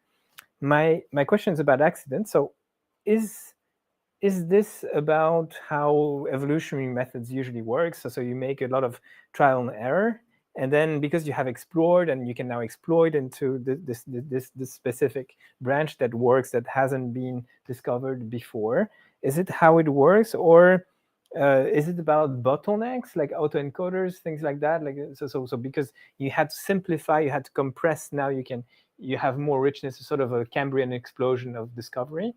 My question is about accidents. So is this about how evolutionary methods usually work? So you make a lot of trial and error, and then because you have explored and you can now exploit into this specific branch that works, that hasn't been discovered before, is it how it works, or is it about bottlenecks like autoencoders, things like that? Like so because you had to simplify, you had to compress, now you have more richness, sort of a Cambrian explosion of discovery.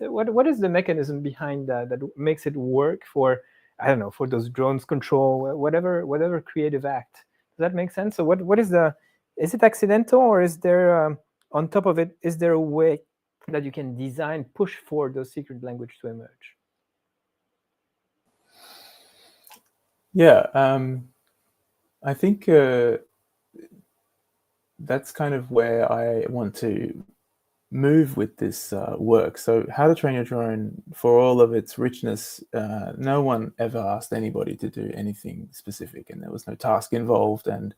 What is the mechanism behind that makes it work for, I don't know, for those drones control, whatever creative act? Does that make sense? So what is is it accidental, or is there on top of it, is there a way that you can design, push for those secret language to emerge? Yeah, I think that's kind of where I want to move with this work. So How to Train Your Drone, for all of its richness, no one ever asked anybody to do anything specific, and there was no task involved. And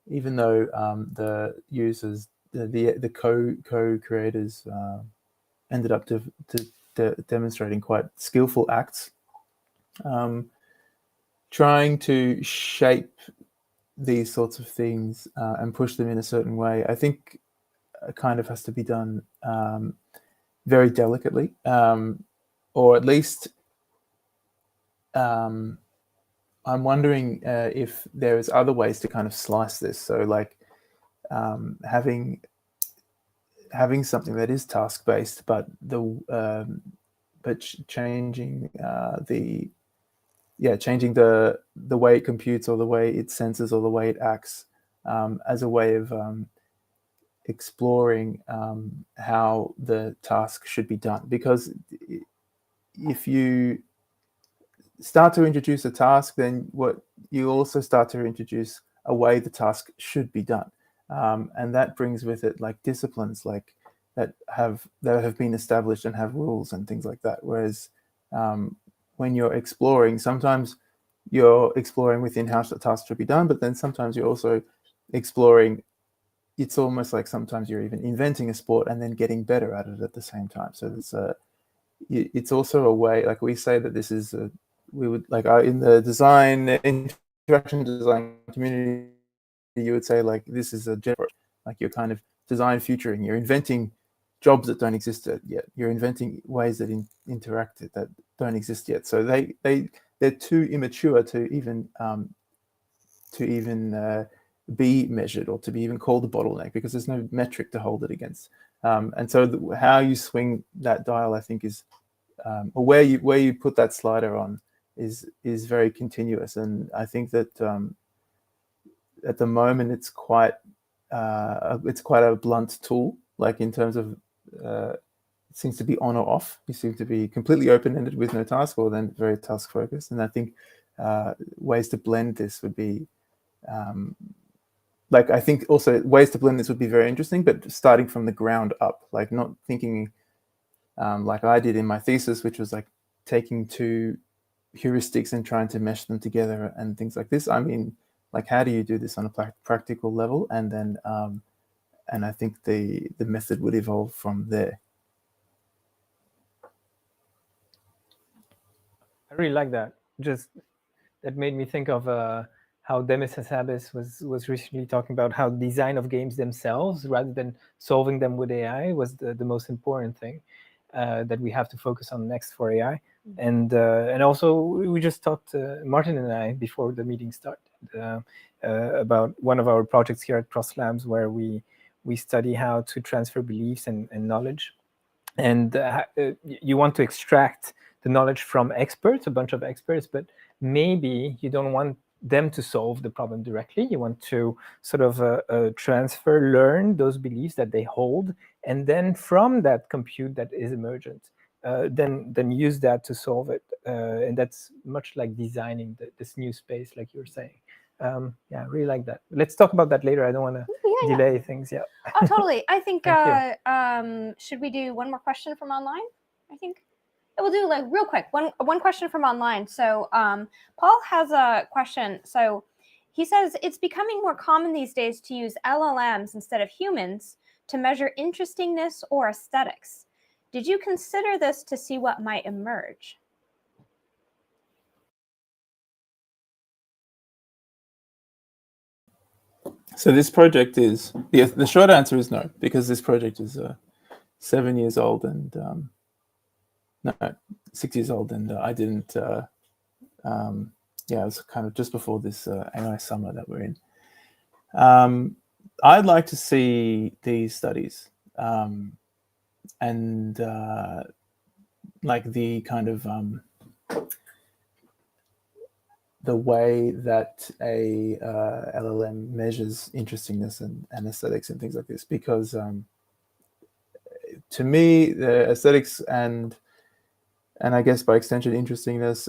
even though the users, the co-creators ended up demonstrating quite skillful acts, trying to shape these sorts of things and push them in a certain way, I think kind of has to be done very delicately, or at least I'm wondering if there is other ways to kind of slice this. So like having something that is task-based, but changing changing the way it computes, or the way it senses, or the way it acts, as a way of exploring how the task should be done. Because if you start to introduce a task, then what you also start to introduce a way the task should be done, and that brings with it like disciplines like that have been established and have rules and things like that. Whereas when you're exploring, sometimes you're exploring within how the task should be done, but then sometimes you're also exploring. It's almost like sometimes you're even inventing a sport and then getting better at it at the same time. So it's also a way, like we say that this is we would like in the design interaction design community, you would say like this is a general, like you're kind of design futuring, you're inventing jobs that don't exist yet, you're inventing ways that interact that don't exist yet. So they're too immature to even be measured, or to be even called a bottleneck, because there's no metric to hold it against. And so how you swing that dial, I think, is or where you put that slider on is very continuous. And I think that at the moment it's quite a blunt tool, like in terms of it seems to be on or off. You seem to be completely open-ended with no task, or then very task focused. And I think ways to blend this would be like, I think also ways to blend this would be very interesting, but starting from the ground up, like not thinking like I did in my thesis, which was like taking two heuristics and trying to mesh them together and things like this. I mean, like, how do you do this on a practical level? And then and I think the method would evolve from there. I really like that. Just that made me think of how Demis Hassabis was recently talking about how design of games themselves, rather than solving them with AI, was the most important thing that we have to focus on next for AI. And also we just talked, Martin and I, before the meeting started, about one of our projects here at Cross Labs, where we study how to transfer beliefs and knowledge and you want to extract the knowledge from experts, a bunch of experts, but maybe you don't want them to solve the problem directly. You want to sort of learn those beliefs that they hold, and then from that compute that is emergent, then use that to solve it. And that's much like designing this new space, like you were saying. Yeah, I really like that. Let's talk about that later. I don't want to delay things. Yeah. Oh, totally. I think, Thank should we do one more question from online? I think we'll do like real quick, one question from online. So Paul has a question. So he says, it's becoming more common these days to use LLMs instead of humans to measure interestingness or aesthetics. Did you consider this to see what might emerge? So this project is, the short answer is no, because this project is 7 years old and no, 6 years old, and I didn't. It was kind of just before this AI summer that we're in. I'd like to see these studies and like the kind of the way that a LLM measures interestingness and aesthetics and things like this, because to me, the aesthetics and I guess by extension interestingness,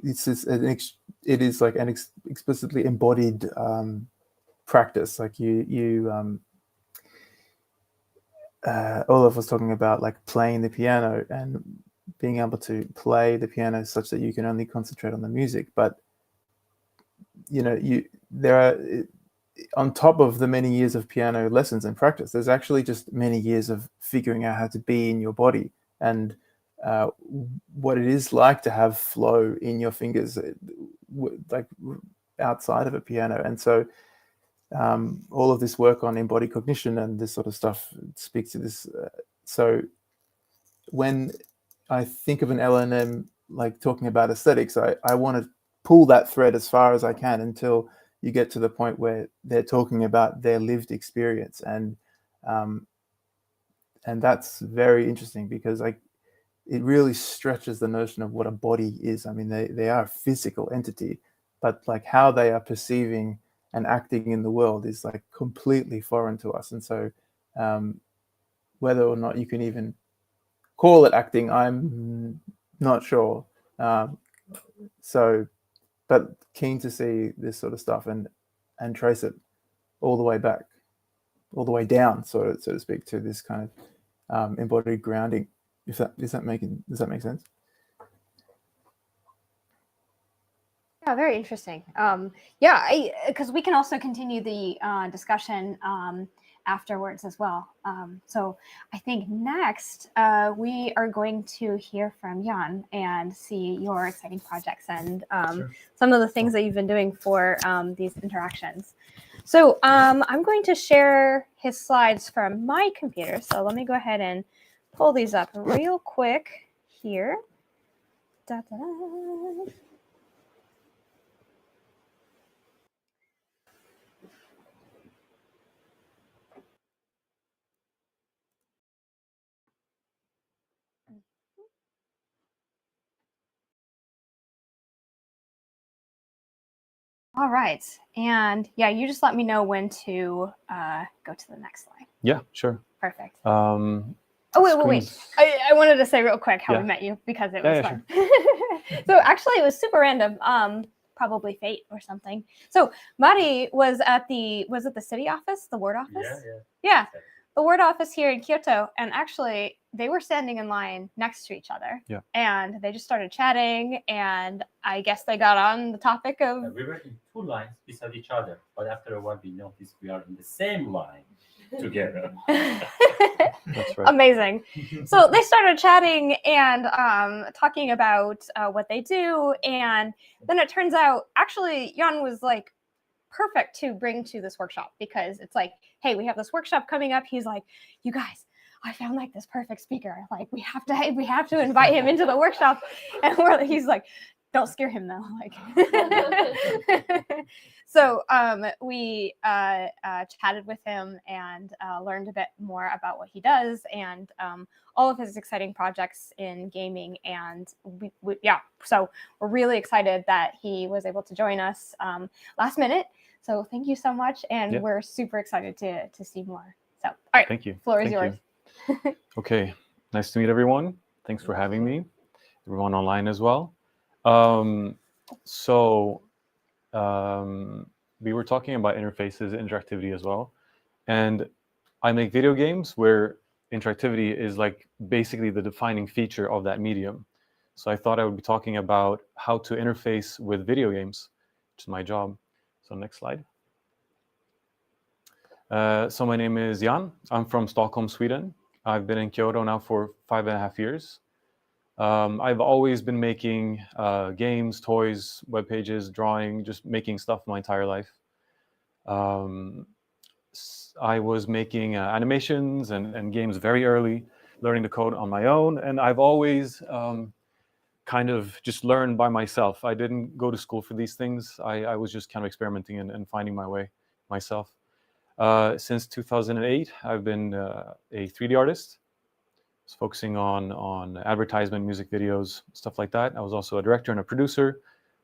it is like an explicitly embodied practice. Like Olaf was talking about like playing the piano and being able to play the piano such that you can only concentrate on the music. But there are, on top of the many years of piano lessons and practice, there's actually just many years of figuring out how to be in your body and what it is like to have flow in your fingers, like outside of a piano. And so all of this work on embodied cognition and this sort of stuff speaks to this. So when I think of an LLM like talking about aesthetics, I want to pull that thread as far as I can until you get to the point where they're talking about their lived experience, and that's very interesting because it really stretches the notion of what a body is. I mean, they are a physical entity, but like how they are perceiving and acting in the world is like completely foreign to us. And so whether or not you can even call it acting, I'm not sure. But keen to see this sort of stuff and trace it all the way back, all the way down, so to speak, to this kind of embodied grounding. Does that make sense? Yeah, very interesting. Because we can also continue the discussion afterwards as well. So I think next we are going to hear from Jan and see your exciting projects and some of the things that you've been doing for these interactions. So I'm going to share his slides from my computer. So let me go ahead and pull these up real quick here. Da-da-da. All right. And yeah, you just let me know when to go to the next slide. Yeah, sure. Perfect. Wait. I wanted to say real quick how Yeah. we met you because it was Yeah, fun. So actually it was super random. Probably fate or something. So Mari was at the city office, the ward office? Yeah. The ward office here in Kyoto. And actually they were standing in line next to each other. Yeah. And they just started chatting, and I guess they got on the topic of We were in two lines beside each other, but after a while we noticed we are in the same line together. That's right. Amazing. So they started chatting and talking about what they do. And then it turns out, actually, Jan was like perfect to bring to this workshop because it's like, hey, we have this workshop coming up. He's like, you guys, I found like this perfect speaker. Like we have to invite him into the workshop. And he's like, Don't scare him though. Like, so we chatted with him and learned a bit more about what he does and all of his exciting projects in gaming. And so we're really excited that he was able to join us last minute. So thank you so much, and we're super excited to see more. So, all right, Thank you. Floor is yours. Okay, nice to meet everyone. Thanks for having me. Everyone online as well. We were talking about interfaces, interactivity as well, and I make video games where interactivity is like basically the defining feature of that medium. So I thought I would be talking about how to interface with video games, which is my job. So next slide. So my name is Jan. I'm from Stockholm, Sweden. I've been in Kyoto now for 5.5 years. I've always been making games, toys, web pages, drawing, just making stuff my entire life. I was making animations and games very early, learning to code on my own, and I've always kind of just learned by myself. I didn't go to school for these things. I was just kind of experimenting and finding my way myself. Since 2008, I've been a 3D artist. I was focusing on advertisement, music videos, stuff like that. I was also a director and a producer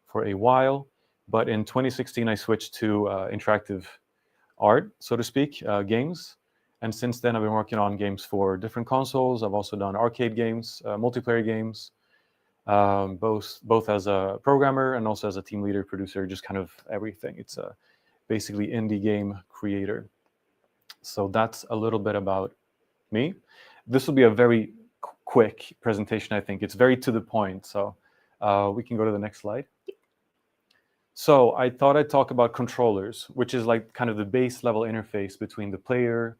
for a while. But in 2016, I switched to interactive art, so to speak, games. And since then, I've been working on games for different consoles. I've also done arcade games, multiplayer games, both as a programmer and also as a team leader, producer, just kind of everything. It's basically indie game creator. So that's a little bit about me. This will be a very quick presentation, I think. It's very to the point. So we can go to the next slide. So I thought I'd talk about controllers, which is like kind of the base level interface between the player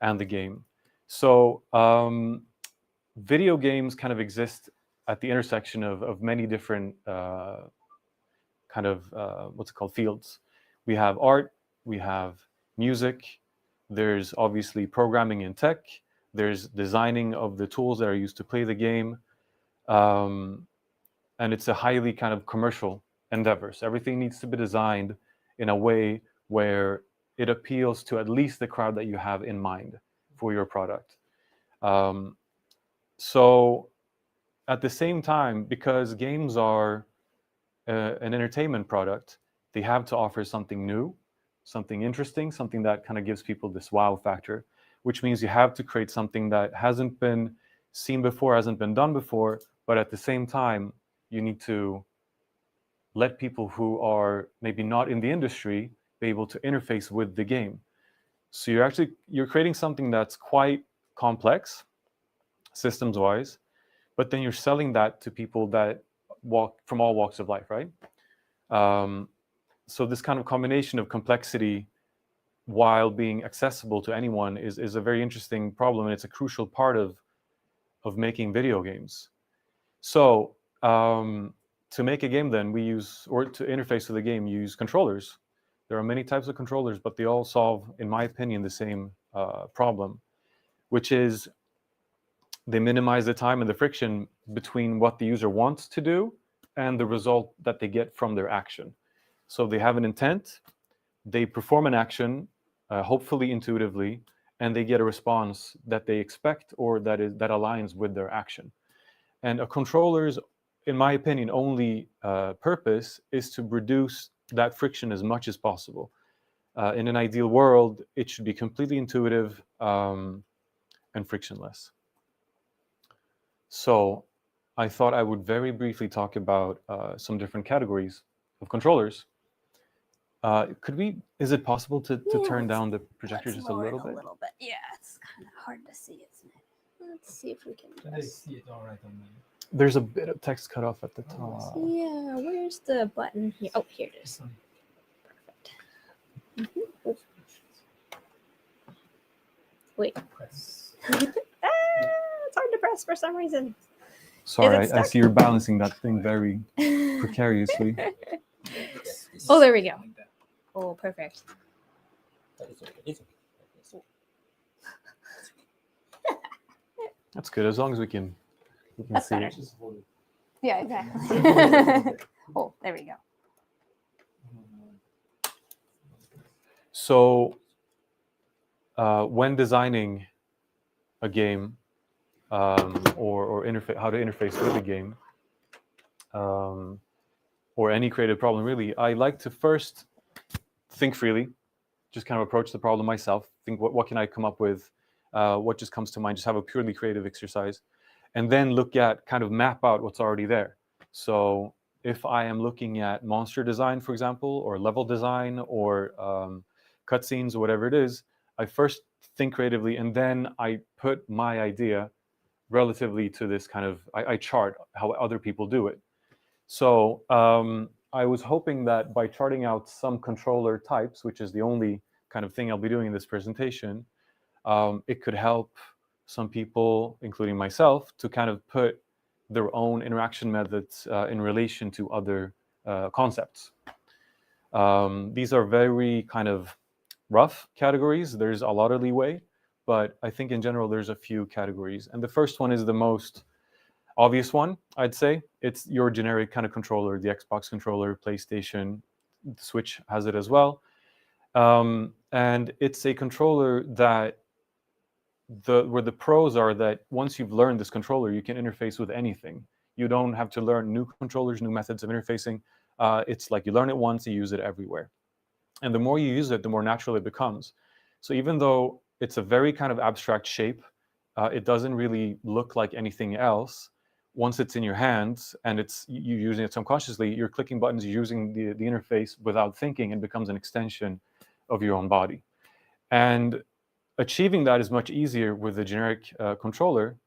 and the game. So video games kind of exist at the intersection of many different fields. We have art, we have music, there's obviously programming and tech, there's designing of the tools that are used to play the game, and it's a highly kind of commercial endeavor. So everything needs to be designed in a way where it appeals to at least the crowd that you have in mind for your product. So at the same time, because games are an entertainment product, they have to offer something new, something interesting, something that kind of gives people this wow factor, which means you have to create something that hasn't been seen before, hasn't been done before, but at the same time, you need to let people who are maybe not in the industry be able to interface with the game. So you're creating something that's quite complex, systems-wise, but then you're selling that to people that walk from all walks of life, right? So this kind of combination of complexity while being accessible to anyone is a very interesting problem, and it's a crucial part of making video games. So to make a game then, to interface with a game, you use controllers. There are many types of controllers, but they all solve, in my opinion, the same problem, which is they minimize the time and the friction between what the user wants to do and the result that they get from their action. So they have an intent, they perform an action, hopefully intuitively, and they get a response that they expect or that aligns with their action. And a controller's, in my opinion, only purpose is to reduce that friction as much as possible. In an ideal world, it should be completely intuitive and frictionless. So I thought I would very briefly talk about some different categories of controllers. Is it possible to turn down the projector just a little bit? Yeah, it's kind of hard to see, isn't it? Let's see if we can. I see it all right on me. There's a bit of text cut off at the top. Yeah, where's the button here? Oh, here it is. Perfect. Mm-hmm. Wait. Press. It's hard to press for some reason. Sorry, I see you're balancing that thing very precariously. Oh, there we go. Oh, perfect. That's good, as long as we can see Better. it. Yeah, exactly. Oh, there we go. So when designing a game or interface, how to interface with a game, or any creative problem really, I like to first think freely, just kind of approach the problem myself, think what can I come up with, what just comes to mind, just have a purely creative exercise, and then look at, kind of map out what's already there. So if I am looking at monster design, for example, or level design, or cutscenes, or whatever it is, I first think creatively, and then I put my idea relatively to this kind of, I chart how other people do it. So I was hoping that by charting out some controller types, which is the only kind of thing I'll be doing in this presentation, it could help some people, including myself, to kind of put their own interaction methods in relation to other concepts. These are very kind of rough categories. There's a lot of leeway, but I think in general there's a few categories. And the first one is the most obvious one, I'd say. It's your generic kind of controller, the Xbox controller, PlayStation, Switch has it as well. And it's a controller that where the pros are that once you've learned this controller, you can interface with anything. You don't have to learn new controllers, new methods of interfacing. It's like you learn it once, you use it everywhere. And the more you use it, the more natural it becomes. So even though it's a very kind of abstract shape, it doesn't really look like anything else. Once it's in your hands and you're using it subconsciously, you're clicking buttons, you're using the interface without thinking, and becomes an extension of your own body. And achieving that is much easier with the generic controller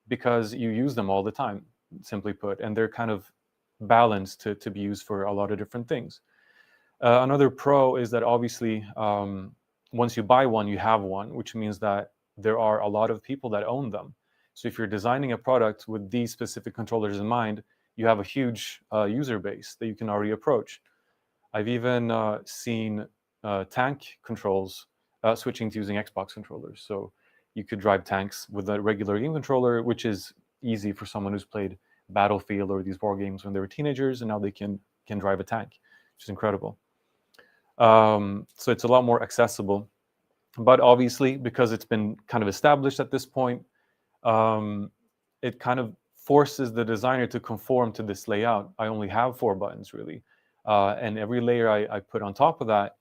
because you use them all the time, simply put, and they're kind of balanced to be used for a lot of different things. Another pro is that obviously once you buy one, you have one, which means that there are a lot of people that own them. So if you're designing a product with these specific controllers in mind, you have a huge user base that you can already approach. I've even seen tank controls switching to using Xbox controllers. So you could drive tanks with a regular game controller, which is easy for someone who's played Battlefield or these war games when they were teenagers, and now they can drive a tank, which is incredible. So it's a lot more accessible. But obviously, because it's been kind of established at this point, it kind of forces the designer to conform to this layout. I only have 4 buttons, really. And every layer I put on top of that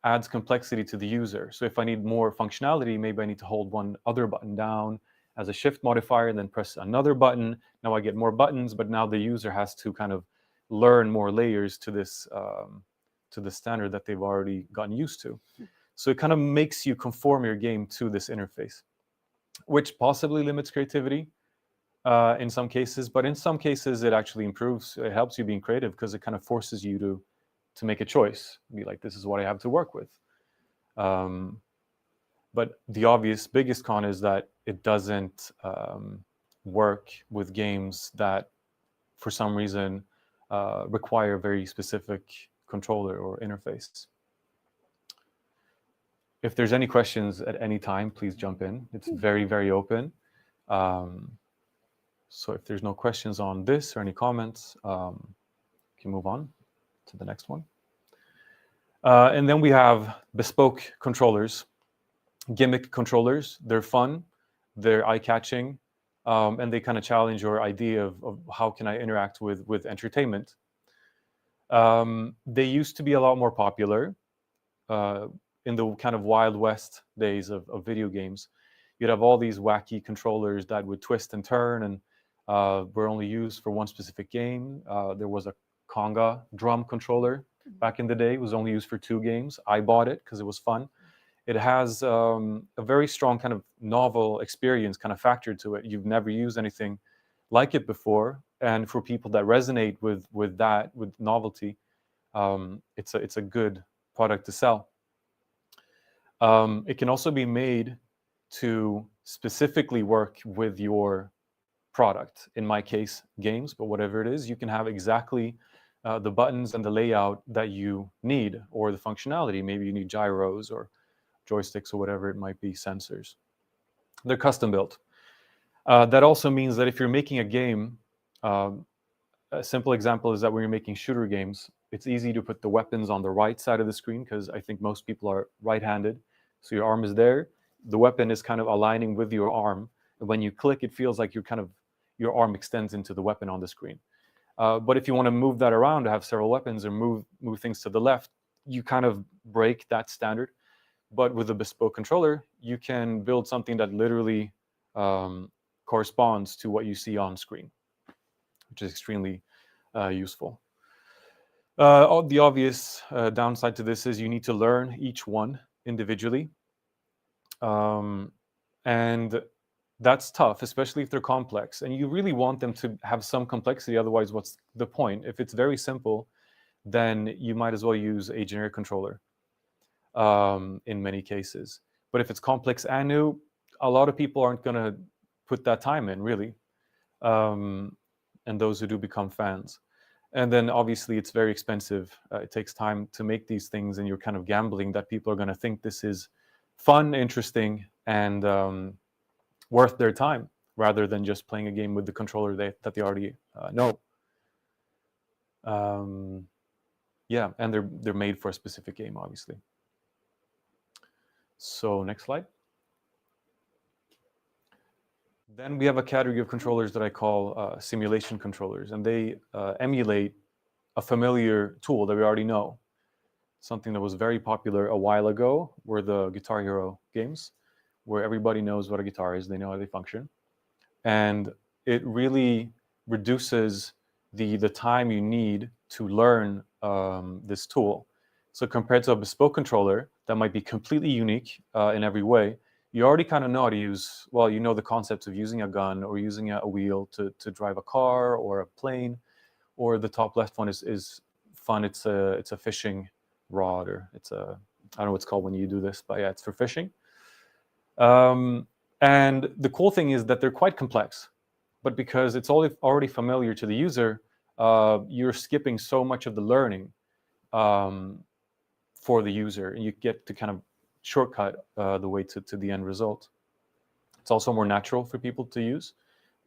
adds complexity to the user. So if I need more functionality, maybe I need to hold one other button down as a shift modifier and then press another button. Now I get more buttons, but now the user has to kind of learn more layers to this to the standard that they've already gotten used to. So it kind of makes you conform your game to this interface, which possibly limits creativity in some cases, but in some cases it actually improves. It helps you being creative because it kind of forces you to make a choice. Be like, this is what I have to work with. But the obvious biggest con is that it doesn't work with games that for some reason require a very specific controller or interface. If there's any questions at any time, please jump in. It's very, very open. So if there's no questions on this or any comments, we can move on to the next one. And then we have bespoke controllers, gimmick controllers. They're fun, they're eye-catching, and they kind of challenge your idea of how can I interact with entertainment. They used to be a lot more popular in the kind of Wild West days of video games. You'd have all these wacky controllers that would twist and turn and were only used for one specific game. There was a conga drum controller back in the day. It was only used for 2 games. I bought it because it was fun. It has a very strong kind of novel experience kind of factor to it. You've never used anything like it before. And for people that resonate with that, with novelty, it's a good product to sell. It can also be made to specifically work with your product. In my case, games, but whatever it is, you can have exactly the buttons and the layout that you need, or the functionality. Maybe you need gyros or joysticks or whatever it might be, sensors. They're custom built. That also means that if you're making a game, a simple example is that when you're making shooter games, it's easy to put the weapons on the right side of the screen because I think most people are right-handed. So your arm is there, the weapon is kind of aligning with your arm, and when you click, it feels like your arm extends into the weapon on the screen. But if you want to move that around to have several weapons or move things to the left, you kind of break that standard. But with a bespoke controller, you can build something that literally corresponds to what you see on screen, which is extremely useful. The obvious downside to this is you need to learn each one individually. And that's tough, especially if they're complex. And you really want them to have some complexity, otherwise what's the point? If it's very simple, then you might as well use a generic controller in many cases. But if it's complex and new, a lot of people aren't going to put that time in, really. And those who do become fans. And then obviously it's very expensive. It takes time to make these things, and you're kind of gambling that people are going to think this is fun, interesting, and worth their time, rather than just playing a game with the controller that they already know. Yeah, and they're made for a specific game, obviously. So next slide. Then we have a category of controllers that I call simulation controllers, and they emulate a familiar tool that we already know. Something that was very popular a while ago were the Guitar Hero games, where everybody knows what a guitar is, they know how they function. And it really reduces the time you need to learn this tool. So compared to a bespoke controller that might be completely unique in every way, you already kind of know how to use, well, you know the concepts of using a gun or using a wheel to drive a car or a plane, or the top left one is fun. It's a fishing rod, or it's a, I don't know what it's called when you do this, but yeah, it's for fishing. And the cool thing is that they're quite complex, but because it's already familiar to the user, you're skipping so much of the learning for the user, and you get to kind of shortcut the way to the end result. It's also more natural for people to use.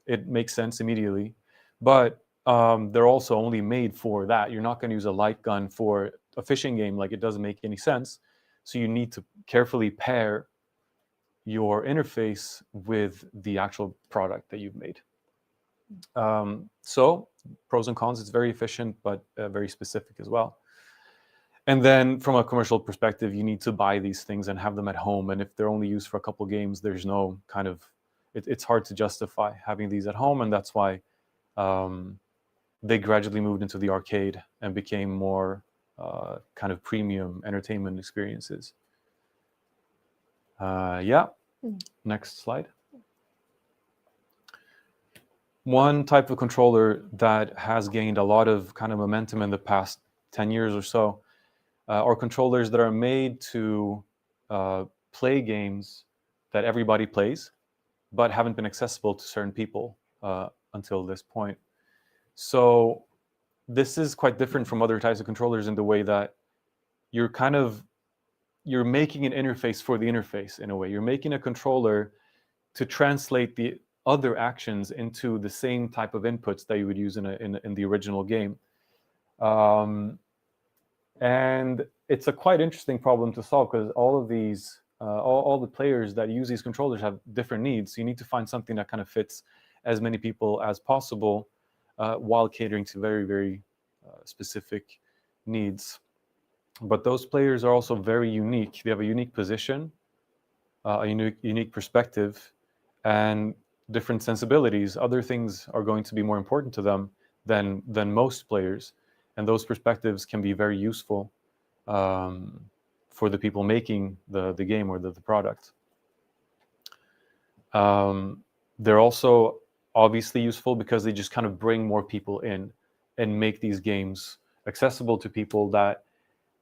It makes sense immediately, but they're also only made for that. You're not going to use a light gun for a fishing game. Like, it doesn't make any sense. So you need to carefully pair your interface with the actual product that you've made. So pros and cons, it's very efficient, but very specific as well. And then from a commercial perspective, you need to buy these things and have them at home. And if they're only used for a couple games, there's no kind of, it's hard to justify having these at home. And that's why they gradually moved into the arcade and became more kind of premium entertainment experiences. Yeah, next slide. One type of controller that has gained a lot of kind of momentum in the past 10 years or so are controllers that are made to play games that everybody plays, but haven't been accessible to certain people until this point. So this is quite different from other types of controllers in the way that you're making an interface for the interface in a way. You're making a controller to translate the other actions into the same type of inputs that you would use in the original game. And it's a quite interesting problem to solve, because all of these, all the players that use these controllers have different needs. So you need to find something that kind of fits as many people as possible while catering to very, very specific needs. But those players are also very unique. They have a unique position, a unique perspective, and different sensibilities. Other things are going to be more important to them than most players. And those perspectives can be very useful for the people making the game or the product. They're also obviously useful because they just kind of bring more people in and make these games accessible to people that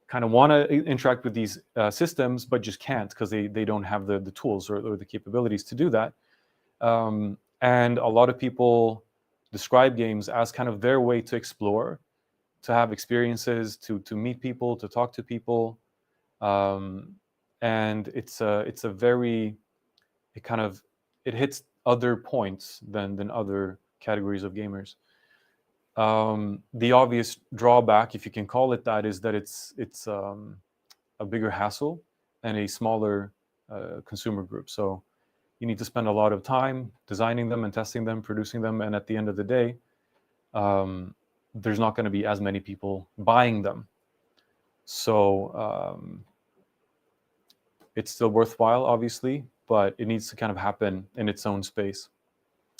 kind of want to interact with these systems, but just can't because they don't have the tools or the capabilities to do that. And a lot of people describe games as kind of their way to explore, to have experiences, to meet people, to talk to people. And it's a very, it hits other points than other categories of gamers. The obvious drawback, if you can call it that, is that it's a bigger hassle and a smaller consumer group. So you need to spend a lot of time designing them and testing them, producing them, and at the end of the day, there's not going to be as many people buying them. So it's still worthwhile, obviously, but it needs to kind of happen in its own space.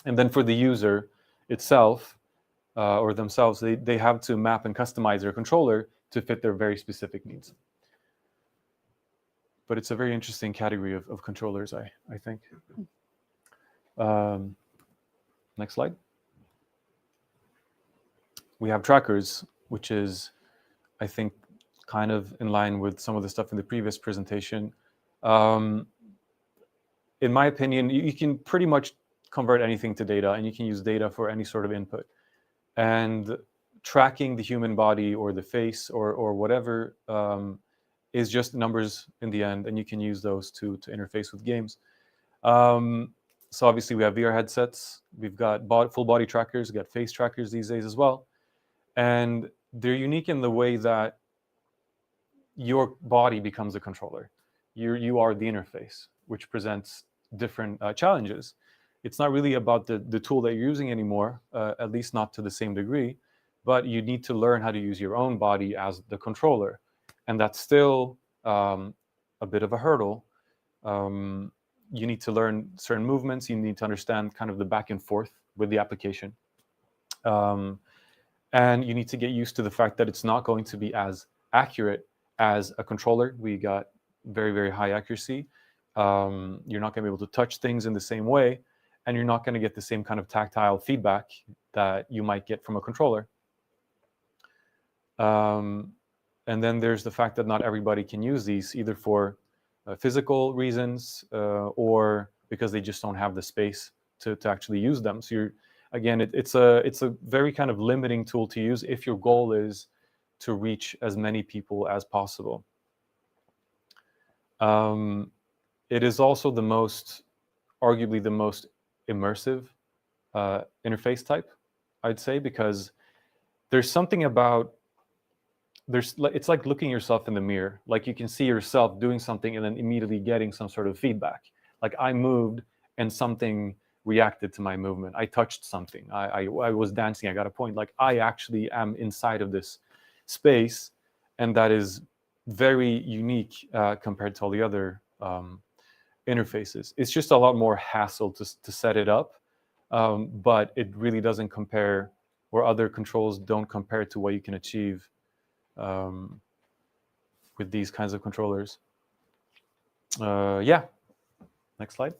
And then for the user itself, or themselves, they have to map and customize their controller to fit their very specific needs. But it's a very interesting category of controllers, I think. Next slide. We have trackers, which is, I think, kind of in line with some of the stuff in the previous presentation. In my opinion, you can pretty much convert anything to data, and you can use data for any sort of input. And tracking the human body or the face or whatever is just numbers in the end, and you can use those to interface with games. So obviously we have VR headsets, we've got full body trackers, we've got face trackers these days as well. And they're unique in the way that your body becomes a controller. You are the interface, which presents different challenges. It's not really about the tool that you're using anymore, at least not to the same degree, but you need to learn how to use your own body as the controller. And that's still a bit of a hurdle. You need to learn certain movements. You need to understand kind of the back and forth with the application. And you need to get used to the fact that it's not going to be as accurate as a controller. We got very, very high accuracy. You're not going to be able to touch things in the same way, and you're not going to get the same kind of tactile feedback that you might get from a controller. And then there's the fact that not everybody can use these, either for physical reasons or because they just don't have the space to actually use them. So you're, again, it's a very kind of limiting tool to use if your goal is to reach as many people as possible. It is also arguably the most immersive interface type, I'd say, because there's something about, it's like looking yourself in the mirror. Like you can see yourself doing something and then immediately getting some sort of feedback. Like I moved and something reacted to my movement. I touched something. I was dancing. I got a point. Like I actually am inside of this space, and that is very unique compared to all the other interfaces. It's just a lot more hassle to set it up, but it really doesn't compare, or other controls don't compare to what you can achieve with these kinds of controllers. Yeah, next slide.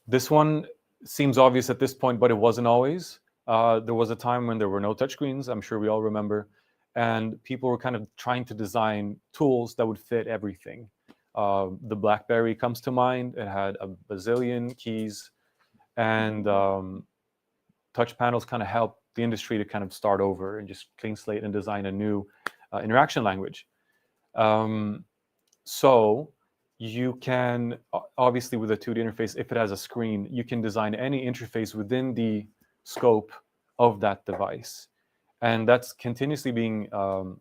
This one seems obvious at this point, but it wasn't always. There was a time when there were no touchscreens, I'm sure we all remember, and people were kind of trying to design tools that would fit everything. The BlackBerry comes to mind. It had a bazillion keys, and touch panels kind of helped the industry to kind of start over and just clean slate and design a new interaction language. So you can, obviously with a 2D interface, if it has a screen, you can design any interface within the scope of that device. And that's continuously being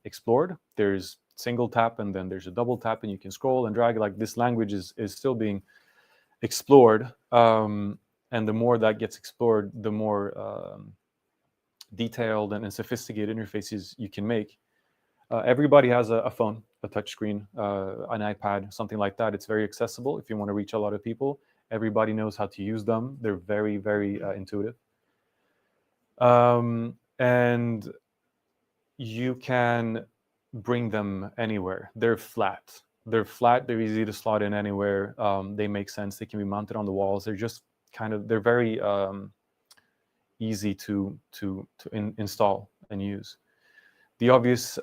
explored. There's single tap, and then there's a double tap, and you can scroll and drag. Like this language is still being explored. And the more that gets explored, the more detailed and sophisticated interfaces you can make. Everybody has a phone, a touch screen, an iPad, something like that. It's very accessible if you want to reach a lot of people. Everybody knows how to use them. They're very, very intuitive. And you can bring them anywhere. They're flat. They're easy to slot in anywhere. They make sense. They can be mounted on the walls. They're just they're very easy to install and use. The obvious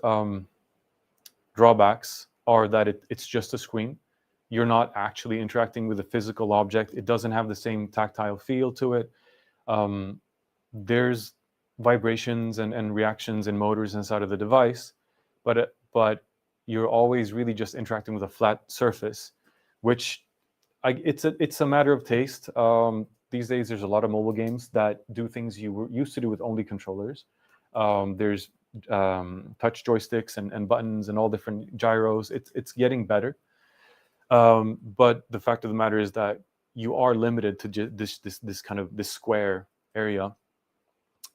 drawbacks are that it's just a screen. You're not actually interacting with a physical object. It doesn't have the same tactile feel to it. There's vibrations and reactions and motors inside of the device, but you're always really just interacting with a flat surface, which it's a matter of taste. These days, there's a lot of mobile games that do things you were used to do with only controllers. There's touch joysticks and buttons and all different gyros. It's getting better. But the fact of the matter is that you are limited to this kind of this square area,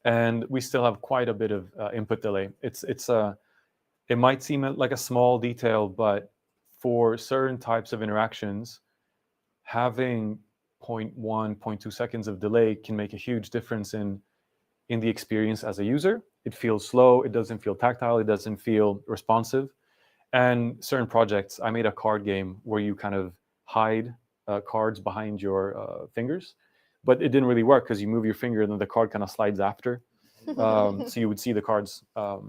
and we still have quite a bit of input delay. It might seem like a small detail, but for certain types of interactions, having 0.1, 0.2 seconds of delay can make a huge difference in the experience as a user. It feels slow, it doesn't feel tactile, it doesn't feel responsive. And certain projects, I made a card game where you kind of hide cards behind your fingers, but it didn't really work because you move your finger and then the card kind of slides after. So you would see the cards. It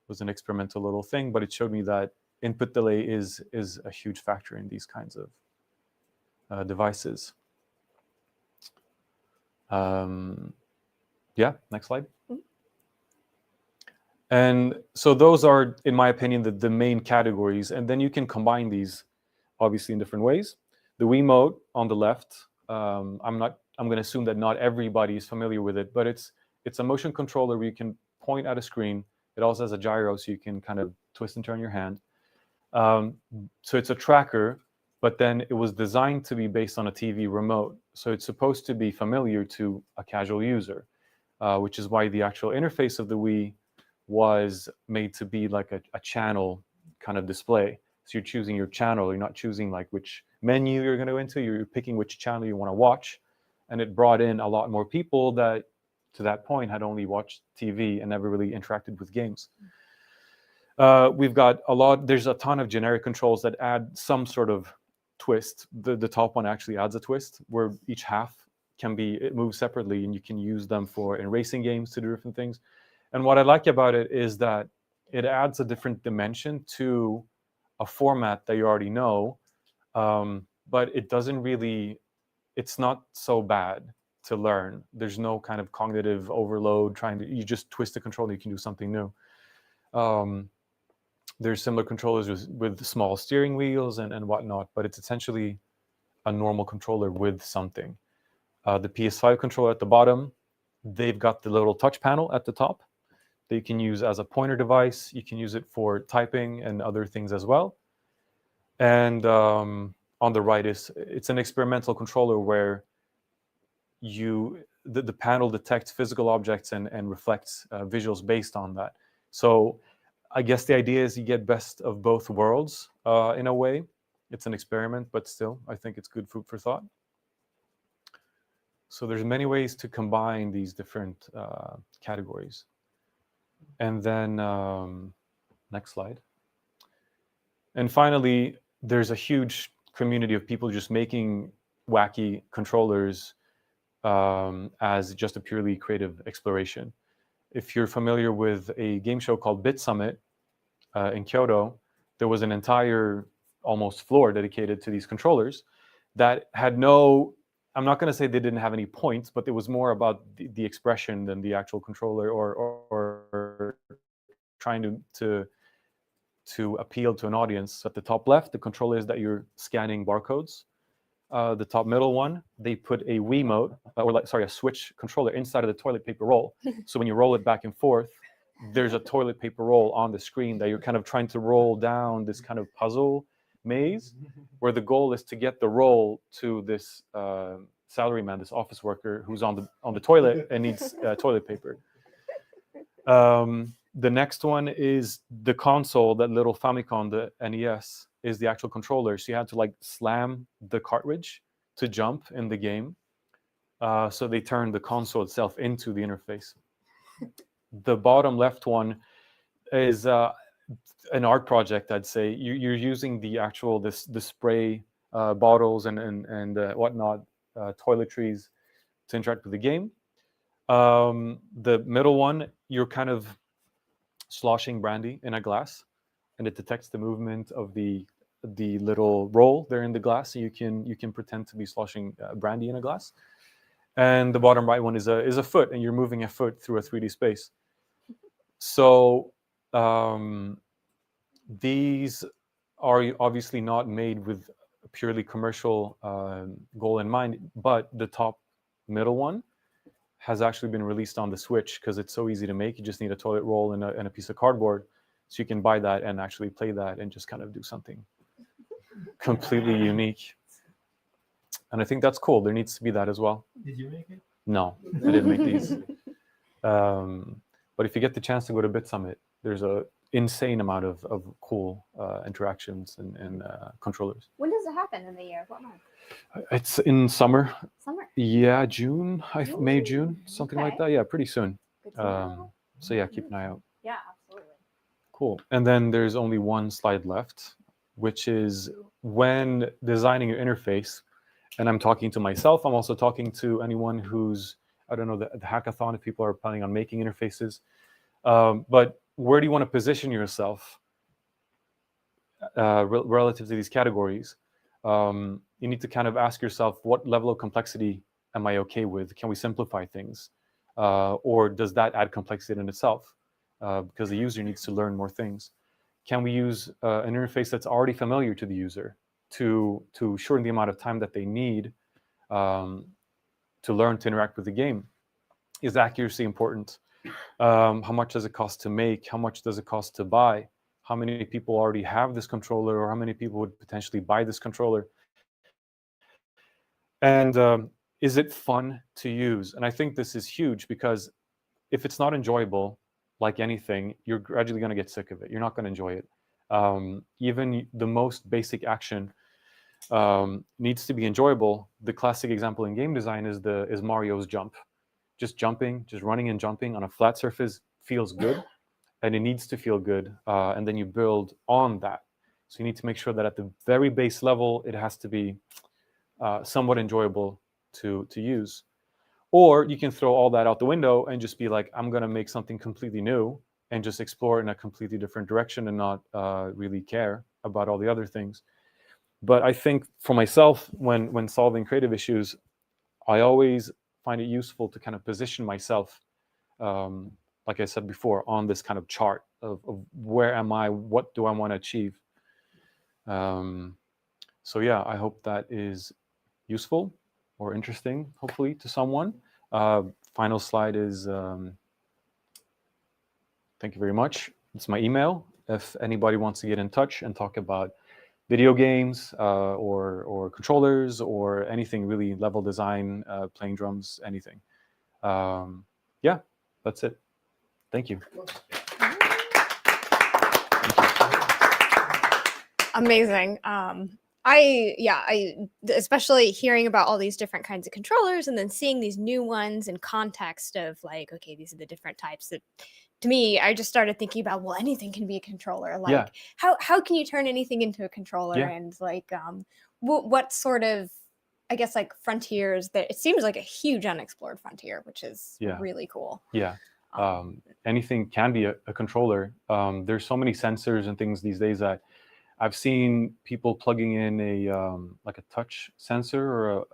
was an experimental little thing, but it showed me that input delay is a huge factor in these kinds of devices. Yeah, next slide. And so those are, in my opinion, the main categories. And then you can combine these, obviously, in different ways. The Wiimote on the left, I'm going to assume that not everybody is familiar with it, but it's a motion controller where you can point at a screen. It also has a gyro, so you can kind of twist and turn your hand. So it's a tracker, but then it was designed to be based on a TV remote. So it's supposed to be familiar to a casual user, which is why the actual interface of the Wii was made to be like a channel kind of display. So you're choosing your channel. You're not choosing like which menu you're going to go into. You're picking which channel you want to watch. And it brought in a lot more people that, to that point, had only watched TV and never really interacted with games. We've got there's a ton of generic controls that add some sort of twist. The top one actually adds a twist where each half it moves separately, and you can use them in racing games to do different things. And what I like about it is that it adds a different dimension to a format that you already know, but it's not so bad to learn. There's no kind of cognitive overload you just twist the controller, you can do something new. There's similar controllers with small steering wheels and whatnot, but it's essentially a normal controller with something. The PS5 controller at the bottom, they've got the little touch panel at the top that you can use as a pointer device. You can use it for typing and other things as well. And on the right it's an experimental controller where the panel detects physical objects and reflects visuals based on that. So I guess the idea is you get best of both worlds in a way. It's an experiment, but still, I think it's good food for thought. So there's many ways to combine these different categories. And then next slide. And finally, there's a huge community of people just making wacky controllers as just a purely creative exploration. If you're familiar with a game show called Bit Summit in Kyoto, there was an entire almost floor dedicated to these controllers that had I'm not going to say they didn't have any points, but it was more about the expression than the actual controller or trying to appeal to an audience. At the top left, the controller is that you're scanning barcodes. The top middle one, they put a Wiimote, a Switch controller inside of the toilet paper roll. So when you roll it back and forth, there's a toilet paper roll on the screen that you're kind of trying to roll down this kind of puzzle maze, where the goal is to get the roll to this salaryman, this office worker who's on the toilet and needs toilet paper. The next one is the console, that little Famicom, the NES, is the actual controller. So you had to slam the cartridge to jump in the game. So they turned the console itself into the interface. The bottom left one is an art project, I'd say. You're using the actual the spray bottles and whatnot, toiletries to interact with the game. The middle one, you're kind of sloshing brandy in a glass, and it detects the movement of the little roll there in the glass, so you can pretend to be sloshing brandy in a glass. And the bottom right one is a foot, and you're moving a foot through a 3D space. So these are obviously not made with a purely commercial goal in mind, but the top middle one has actually been released on the Switch because it's so easy to make. You just need a toilet roll and a piece of cardboard. So you can buy that and actually play that and just kind of do something completely unique. And I think that's cool. There needs to be that as well. Did you make it? No, I didn't make these. But if you get the chance to go to Bit Summit, there's a insane amount of cool interactions and controllers. When does it happen in the year? What month? It's in summer. Summer. Yeah, June, May, Ooh, June, something like okay. that. Yeah, pretty soon. Good to know. So yeah, keep an eye out. Yeah, absolutely. Cool. And then there's only one slide left, which is when designing your interface. And I'm talking to myself. I'm also talking to anyone who's, I don't know, the hackathon, if people are planning on making interfaces. But where do you want to position yourself relative to these categories? You need to kind of ask yourself, what level of complexity am I okay with? Can we simplify things? Or does that add complexity in itself? Because the user needs to learn more things. Can we use an interface that's already familiar to the user to shorten the amount of time that they need to learn to interact with the game? Is accuracy important? How much does it cost to make? How much does it cost to buy? How many people already have this controller, or how many people would potentially buy this controller? And is it fun to use? And I think this is huge, because if it's not enjoyable, like anything, you're gradually going to get sick of it. You're not going to enjoy it. Even the most basic action needs to be enjoyable. The classic example in game design is Mario's jump. Just jumping, just running and jumping on a flat surface feels good, and it needs to feel good. And then you build on that. So you need to make sure that at the very base level, it has to be somewhat enjoyable to use. Or you can throw all that out the window and just be like, I'm going to make something completely new and just explore in a completely different direction and not really care about all the other things. But I think for myself, when solving creative issues, I always find it useful to kind of position myself, like I said before, on this kind of chart of where am I, what do I want to achieve. So yeah, I hope that is useful or interesting, hopefully, to someone. Final slide is, thank you very much. It's my email. If anybody wants to get in touch and talk about video games or controllers or anything really, level design, playing drums, anything. Yeah, that's it. Thank you. Amazing. I especially hearing about all these different kinds of controllers and then seeing these new ones in context of like, okay, these are the different types that, to me, I just started thinking about, well, anything can be a controller. Like, Yeah. how can you turn anything into a controller? Yeah. And like, what sort of, I guess, like frontiers that it seems like a huge unexplored frontier, which is really cool. Yeah. Anything can be a controller. There's so many sensors and things these days that I've seen people plugging in a like a touch sensor or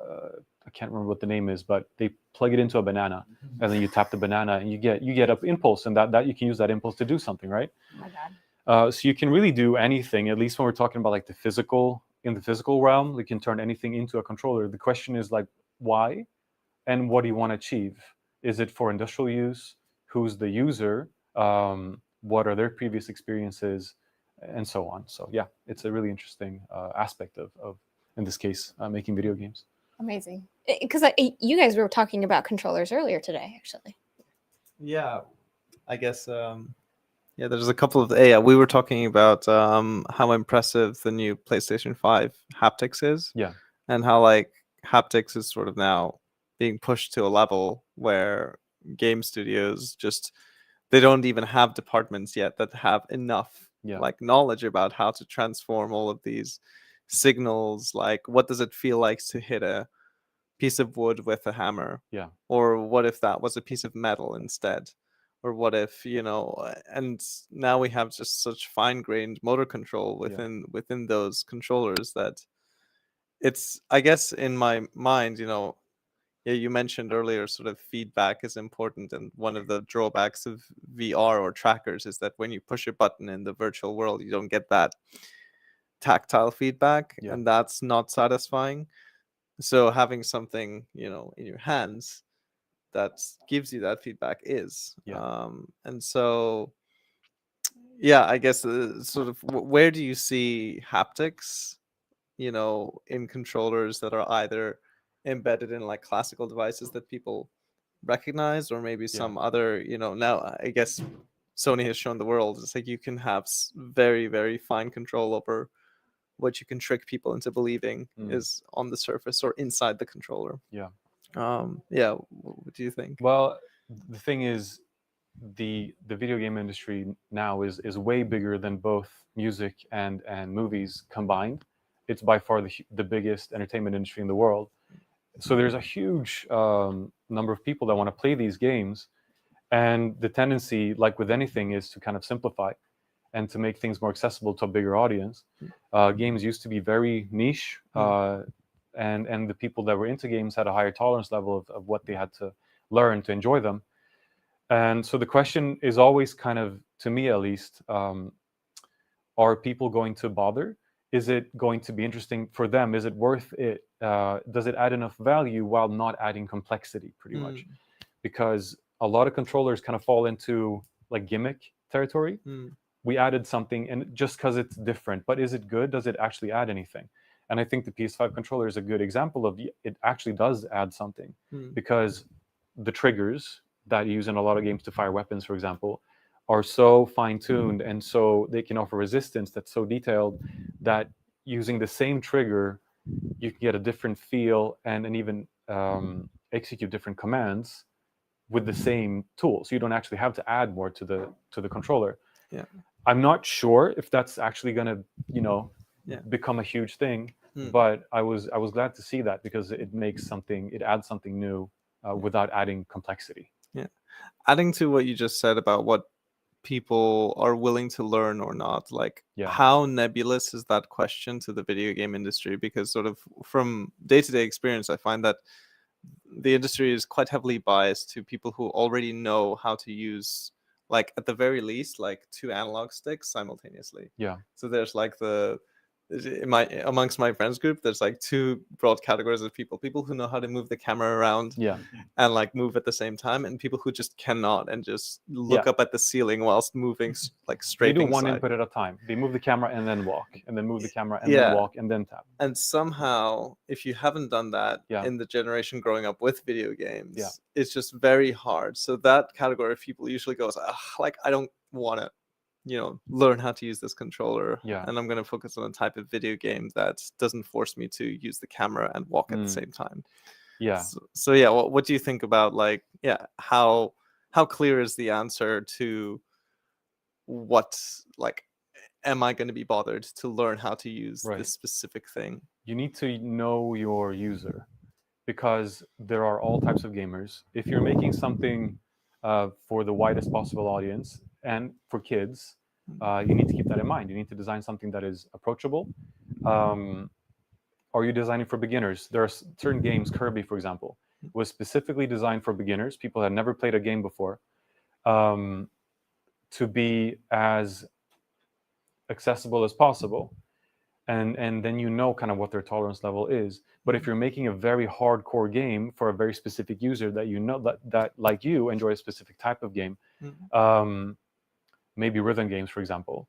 I can't remember what the name is, but they plug it into a banana, and then you tap the banana and you get an impulse, and that you can use that impulse to do something, right? Oh my God. So you can really do anything, at least when we're talking about like in the physical realm, we can turn anything into a controller. The question is like, why and what do you want to achieve? Is it for industrial use? Who's the user? What are their previous experiences? And so on. So yeah, it's a really interesting aspect of in this case, making video games. Amazing. Because you guys were talking about controllers earlier today, actually. Yeah, I guess. Yeah, there's a couple of. We were talking about how impressive the new PlayStation 5 haptics is. Yeah. And how like haptics is sort of now being pushed to a level where game studios they don't even have departments yet that have enough like knowledge about how to transform all of these signals. Like, what does it feel like to hit a piece of wood with a hammer? Yeah. Or what if that was a piece of metal instead? Or what if, and now we have just such fine-grained motor control within those controllers that it's, I guess, in my mind, you mentioned earlier sort of feedback is important, and one of the drawbacks of VR or trackers is that when you push a button in the virtual world, you don't get that tactile feedback, and that's not satisfying. So having something, you know, in your hands that gives you that feedback is. Yeah. And so, yeah, I guess sort of where do you see haptics, you know, in controllers that are either embedded in like classical devices that people recognize, or maybe Yeah. some other, you know, now I guess Sony has shown the world it's like you can have very, very fine control over what you can trick people into believing is on the surface or inside the controller. Yeah. Yeah, what do you think? Well, the thing is, the video game industry now is way bigger than both music and movies combined. It's by far the biggest entertainment industry in the world. So there's a huge number of people that want to play these games, and the tendency, like with anything, is to kind of simplify and to make things more accessible to a bigger audience. Games used to be very niche, and the people that were into games had a higher tolerance level of what they had to learn to enjoy them. And so the question is always kind of, to me at least, are people going to bother? Is it going to be interesting for them? Is it worth it? Does it add enough value while not adding complexity, pretty much? Because a lot of controllers kind of fall into like gimmick territory. We added something, and just because it's different, but is it good? Does it actually add anything? And I think the PS5 controller is a good example of it actually does add something, because the triggers that you use in a lot of games to fire weapons, for example, are so fine-tuned, and so they can offer resistance that's so detailed that using the same trigger, you can get a different feel and even execute different commands with the same tool. So you don't actually have to add more to the controller. Yeah. I'm not sure if that's actually going to, you know, become a huge thing, but I was glad to see that, because it adds something new without adding complexity. Yeah. Adding to what you just said about what people are willing to learn or not, like how nebulous is that question to the video game industry? Because sort of from day-to-day experience, I find that the industry is quite heavily biased to people who already know how to use, like at the very least, like 2 analog sticks simultaneously. Yeah. So there's like amongst my friends group, there's like 2 broad categories of people who know how to move the camera around and like move at the same time, and people who just cannot and just look up at the ceiling whilst moving like straight. They do one input at a time. They move the camera and then walk, and then move the camera and then walk, and then tap. And somehow, if you haven't done that in the generation growing up with video games, it's just very hard. So that category of people usually goes, like, I don't want to, you know, learn how to use this controller, and I'm going to focus on a type of video game that doesn't force me to use the camera and walk at the same time. So yeah, what do you think about, like, how clear is the answer to what, like, am I going to be bothered to learn how to use this specific thing? You need to know your user, because there are all types of gamers. If you're making something for the widest possible audience and for kids, you need to keep that in mind. You need to design something that is approachable. Are you designing for beginners? There are certain games, Kirby, for example, was specifically designed for beginners, people that had never played a game before, to be as accessible as possible. And then you know kind of what their tolerance level is. But if you're making a very hardcore game for a very specific user that you know that like you enjoy a specific type of game, maybe rhythm games, for example,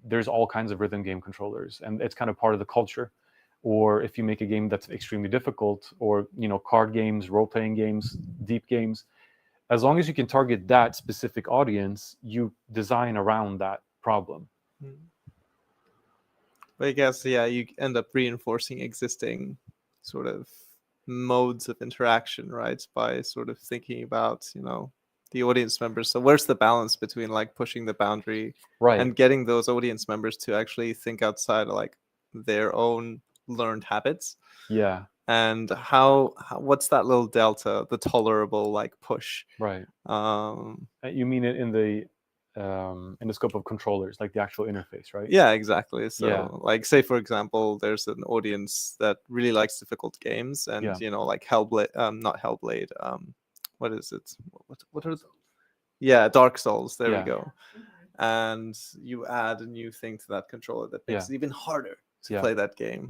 there's all kinds of rhythm game controllers, and it's kind of part of the culture. Or if you make a game that's extremely difficult, or, you know, card games, role-playing games, deep games, as long as you can target that specific audience, you design around that problem. But I guess, you end up reinforcing existing sort of modes of interaction, right? By sort of thinking about, you know, the audience members. So where's the balance between like pushing the boundary and getting those audience members to actually think outside of like their own learned habits? And how what's that little delta, the tolerable like push? You mean it in the scope of controllers, like the actual interface, right? Yeah, exactly. So like, say for example, there's an audience that really likes difficult games, and you know, like not Hellblade, what is it, what are those? Dark Souls, there we go. And you add a new thing to that controller that makes it even harder to play that game.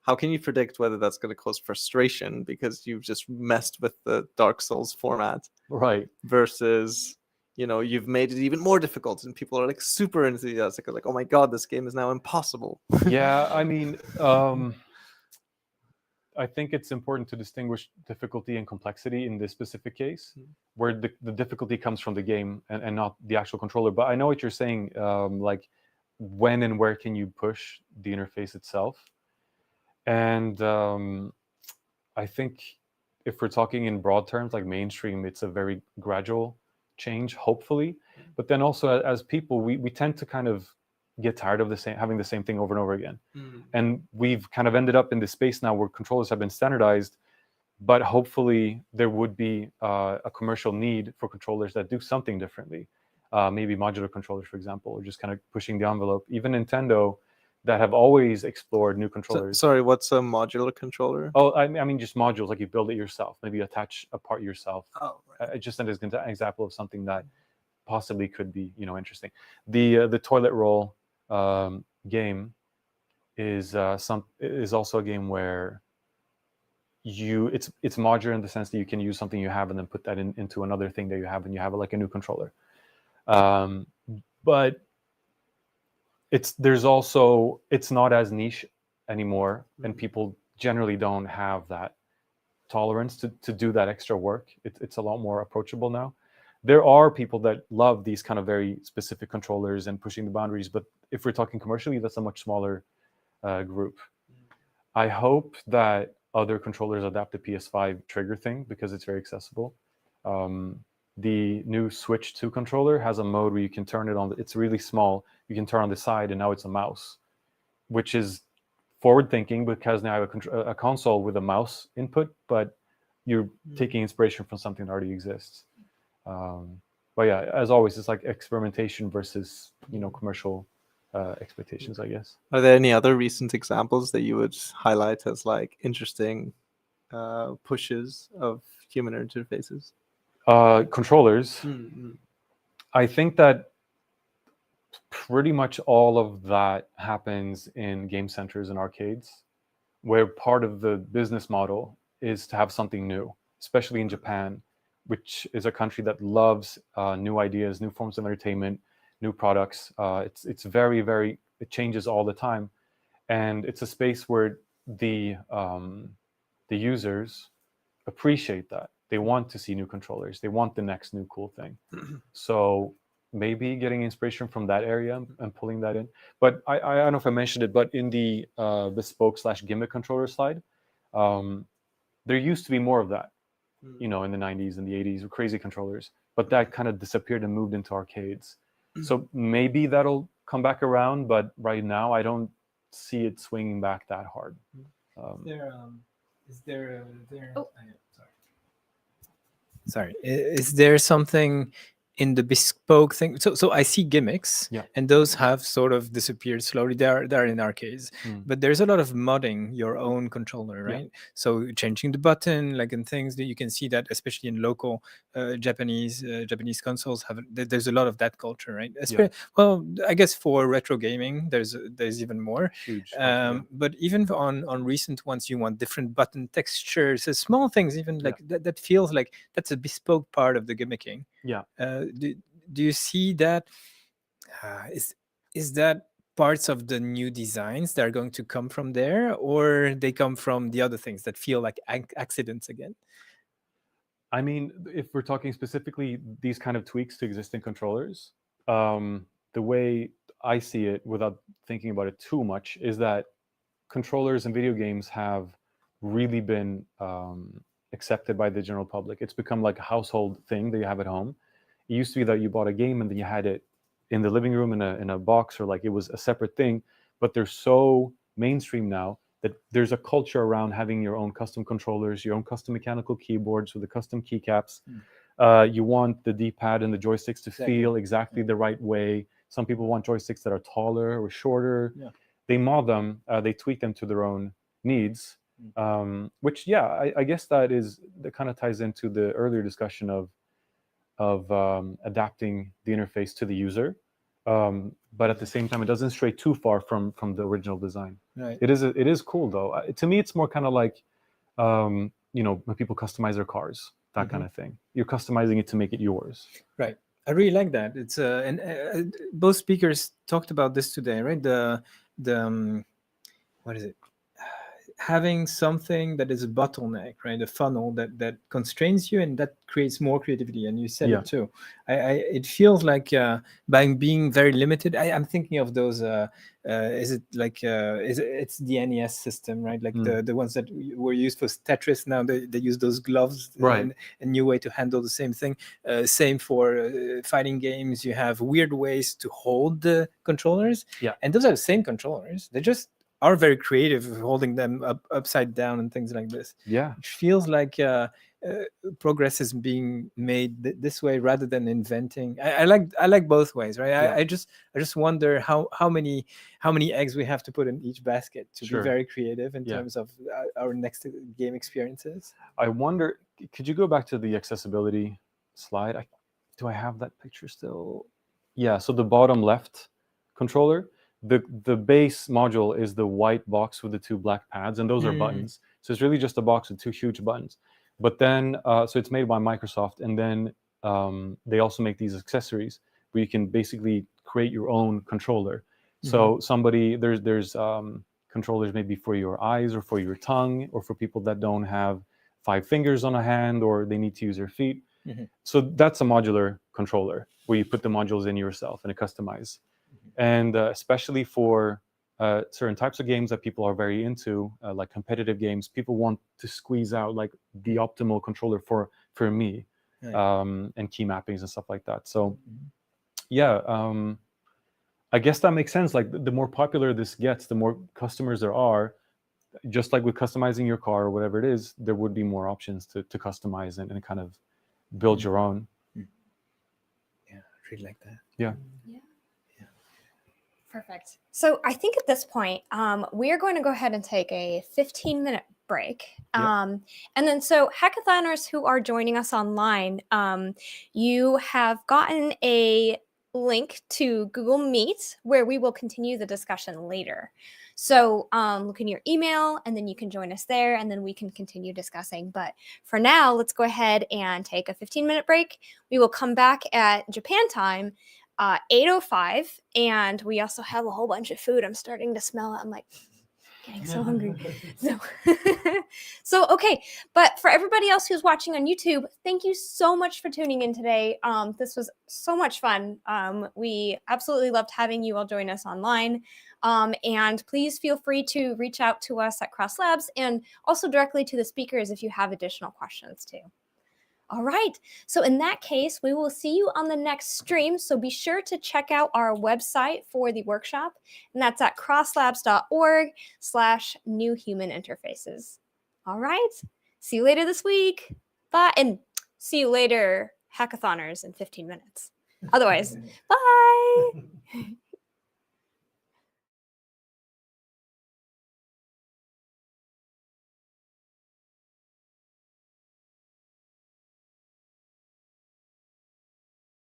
how can you predict whether that's going to cause frustration because you've just messed with the Dark Souls format Right. versus, you know, you've made it even more difficult and people are like super enthusiastic, like, oh my god, this game is now impossible. Yeah, I mean, I think it's important to distinguish difficulty and complexity in this specific case, where the difficulty comes from the game and not the actual controller. But I know what you're saying, like when and where can you push the interface itself? And I think if we're talking in broad terms, like mainstream, it's a very gradual change, hopefully. But then also as people, we tend to kind of get tired of having the same thing over and over again. And we've kind of ended up in this space now where controllers have been standardized, but hopefully there would be a commercial need for controllers that do something differently. Maybe modular controllers, for example, or just kind of pushing the envelope. Even Nintendo, that have always explored new controllers. Sorry, what's a modular controller? Oh, I mean, just modules, like you build it yourself, maybe attach a part yourself. Oh, right. Just as an example of something that possibly could be, interesting. The toilet roll game is also a game where it's modular in the sense that you can use something you have and then put that into another thing that you have, and you have like a new controller. But it's not as niche anymore, and people generally don't have that tolerance to do that extra work. It's a lot more approachable now. There are people that love these kind of very specific controllers and pushing the boundaries, but if we're talking commercially, that's a much smaller group. I hope that other controllers adapt the PS5 trigger thing because it's very accessible. The new Switch 2 controller has a mode where you can turn it on. It's really small. You can turn on the side, and now it's a mouse, which is forward thinking because now I have a console with a mouse input, but you're taking inspiration from something that already exists. But yeah, as always, it's like experimentation versus commercial expectations, I guess. Are there any other recent examples that you would highlight as like interesting pushes of human interfaces? Controllers. I think that pretty much all of that happens in game centers and arcades, where part of the business model is to have something new, especially in Japan, which is a country that loves new ideas, new forms of entertainment, new products. It's very, very, it changes all the time. And it's a space where the users appreciate that. They want to see new controllers. They want the next new cool thing. So maybe getting inspiration from that area and pulling that in. But I don't know if I mentioned it, but in the bespoke/gimmick controller slide, there used to be more of that, in the 90s and the 80s with crazy controllers. But that kind of disappeared and moved into arcades. So maybe that'll come back around, but right now I don't see it swinging back that hard. Is there something in the bespoke thing? So I see gimmicks, and those have sort of disappeared slowly. They're in arcades, but there's a lot of modding your own controller, right? So changing the button, like, and things that you can see that, especially in local Japanese consoles, there's a lot of that culture, right? Well, I guess for retro gaming, there's even more. Huge. But even on recent ones, you want different button textures, so small things, even like that feels like that's a bespoke part of the gimmicking. Do you see that? Is that parts of the new designs that are going to come from there, or they come from the other things that feel like accidents again? I mean, if we're talking specifically these kind of tweaks to existing controllers, the way I see it, without thinking about it too much, is that controllers in video games have really been accepted by the general public. It's become like a household thing that you have at home. It used to be that you bought a game and then you had it in the living room in a box, or like it was a separate thing, but they're so mainstream now that there's a culture around having your own custom controllers, your own custom mechanical keyboards with the custom keycaps. You want the D-pad and the joysticks to feel exactly the right way. Some people want joysticks that are taller or shorter. They mod them, they tweak them to their own needs, which I guess that kind of ties into the earlier discussion of adapting the interface to the user, but at the same time it doesn't stray too far from the original design. Right. It is cool though. To me, it's more kind of like, you know, when people customize their cars, that kind of thing. You're customizing it to make it yours. Right. I really like that. It's and both speakers talked about this today, right? The what is it? Having something that is a bottleneck, right? A funnel that constrains you and that creates more creativity. And you said Yeah. it too. It feels like by being very limited. I'm thinking of those. Is it like it's the NES system, right? Like the ones that were used for Tetris. Now they use those gloves, Right. And a new way to handle the same thing. Same for fighting games. You have weird ways to hold the controllers. Yeah. And those are the same controllers. They just are very creative, holding them upside down and things like this. Yeah. It feels like progress is being made this way rather than inventing. I like both ways, right? Yeah. I just wonder how many eggs we have to put in each basket to Sure. be very creative in Yeah. terms of our next game experiences. I wonder, could you go back to the accessibility slide? Do I have that picture still? Yeah, so the bottom left controller, the base module is the white box with the two black pads, and those are buttons. So it's really just a box with two huge buttons. But then, so it's made by Microsoft, and then they also make these accessories where you can basically create your own controller. So there's controllers maybe for your eyes or for your tongue, or for people that don't have 5 fingers on a hand, or they need to use their feet. So that's a modular controller where you put the modules in yourself and it customizes. And especially for certain types of games that people are very into, like competitive games, people want to squeeze out like the optimal controller for me, and key mappings and stuff like that. So yeah, I guess that makes sense. Like the more popular this gets, the more customers there are. Just like with customizing your car or whatever it is, there would be more options to customize and kind of build your own. Yeah, I really like that. Yeah. Perfect. So I think at this point, we are going to go ahead and take a 15-minute break. And then so hackathoners who are joining us online, you have gotten a link to Google Meet where we will continue the discussion later. So look in your email and then you can join us there and then we can continue discussing. But for now, let's go ahead and take a 15-minute break. We will come back at Japan time 8:05, and we also have a whole bunch of food. I'm starting to smell it. I'm like getting so hungry. So okay, but for everybody else who's watching on YouTube, thank you so much for tuning in today. This was so much fun. We absolutely loved having you all join us online. And please feel free to reach out to us at Cross Labs and also directly to the speakers if you have additional questions too. All right, so in that case, we will see you on the next stream. So be sure to check out our website for the workshop, and that's at crosslabs.org/new human interfaces. All right, see you later this week. Bye, and see you later, hackathoners, in 15 minutes. Otherwise, bye.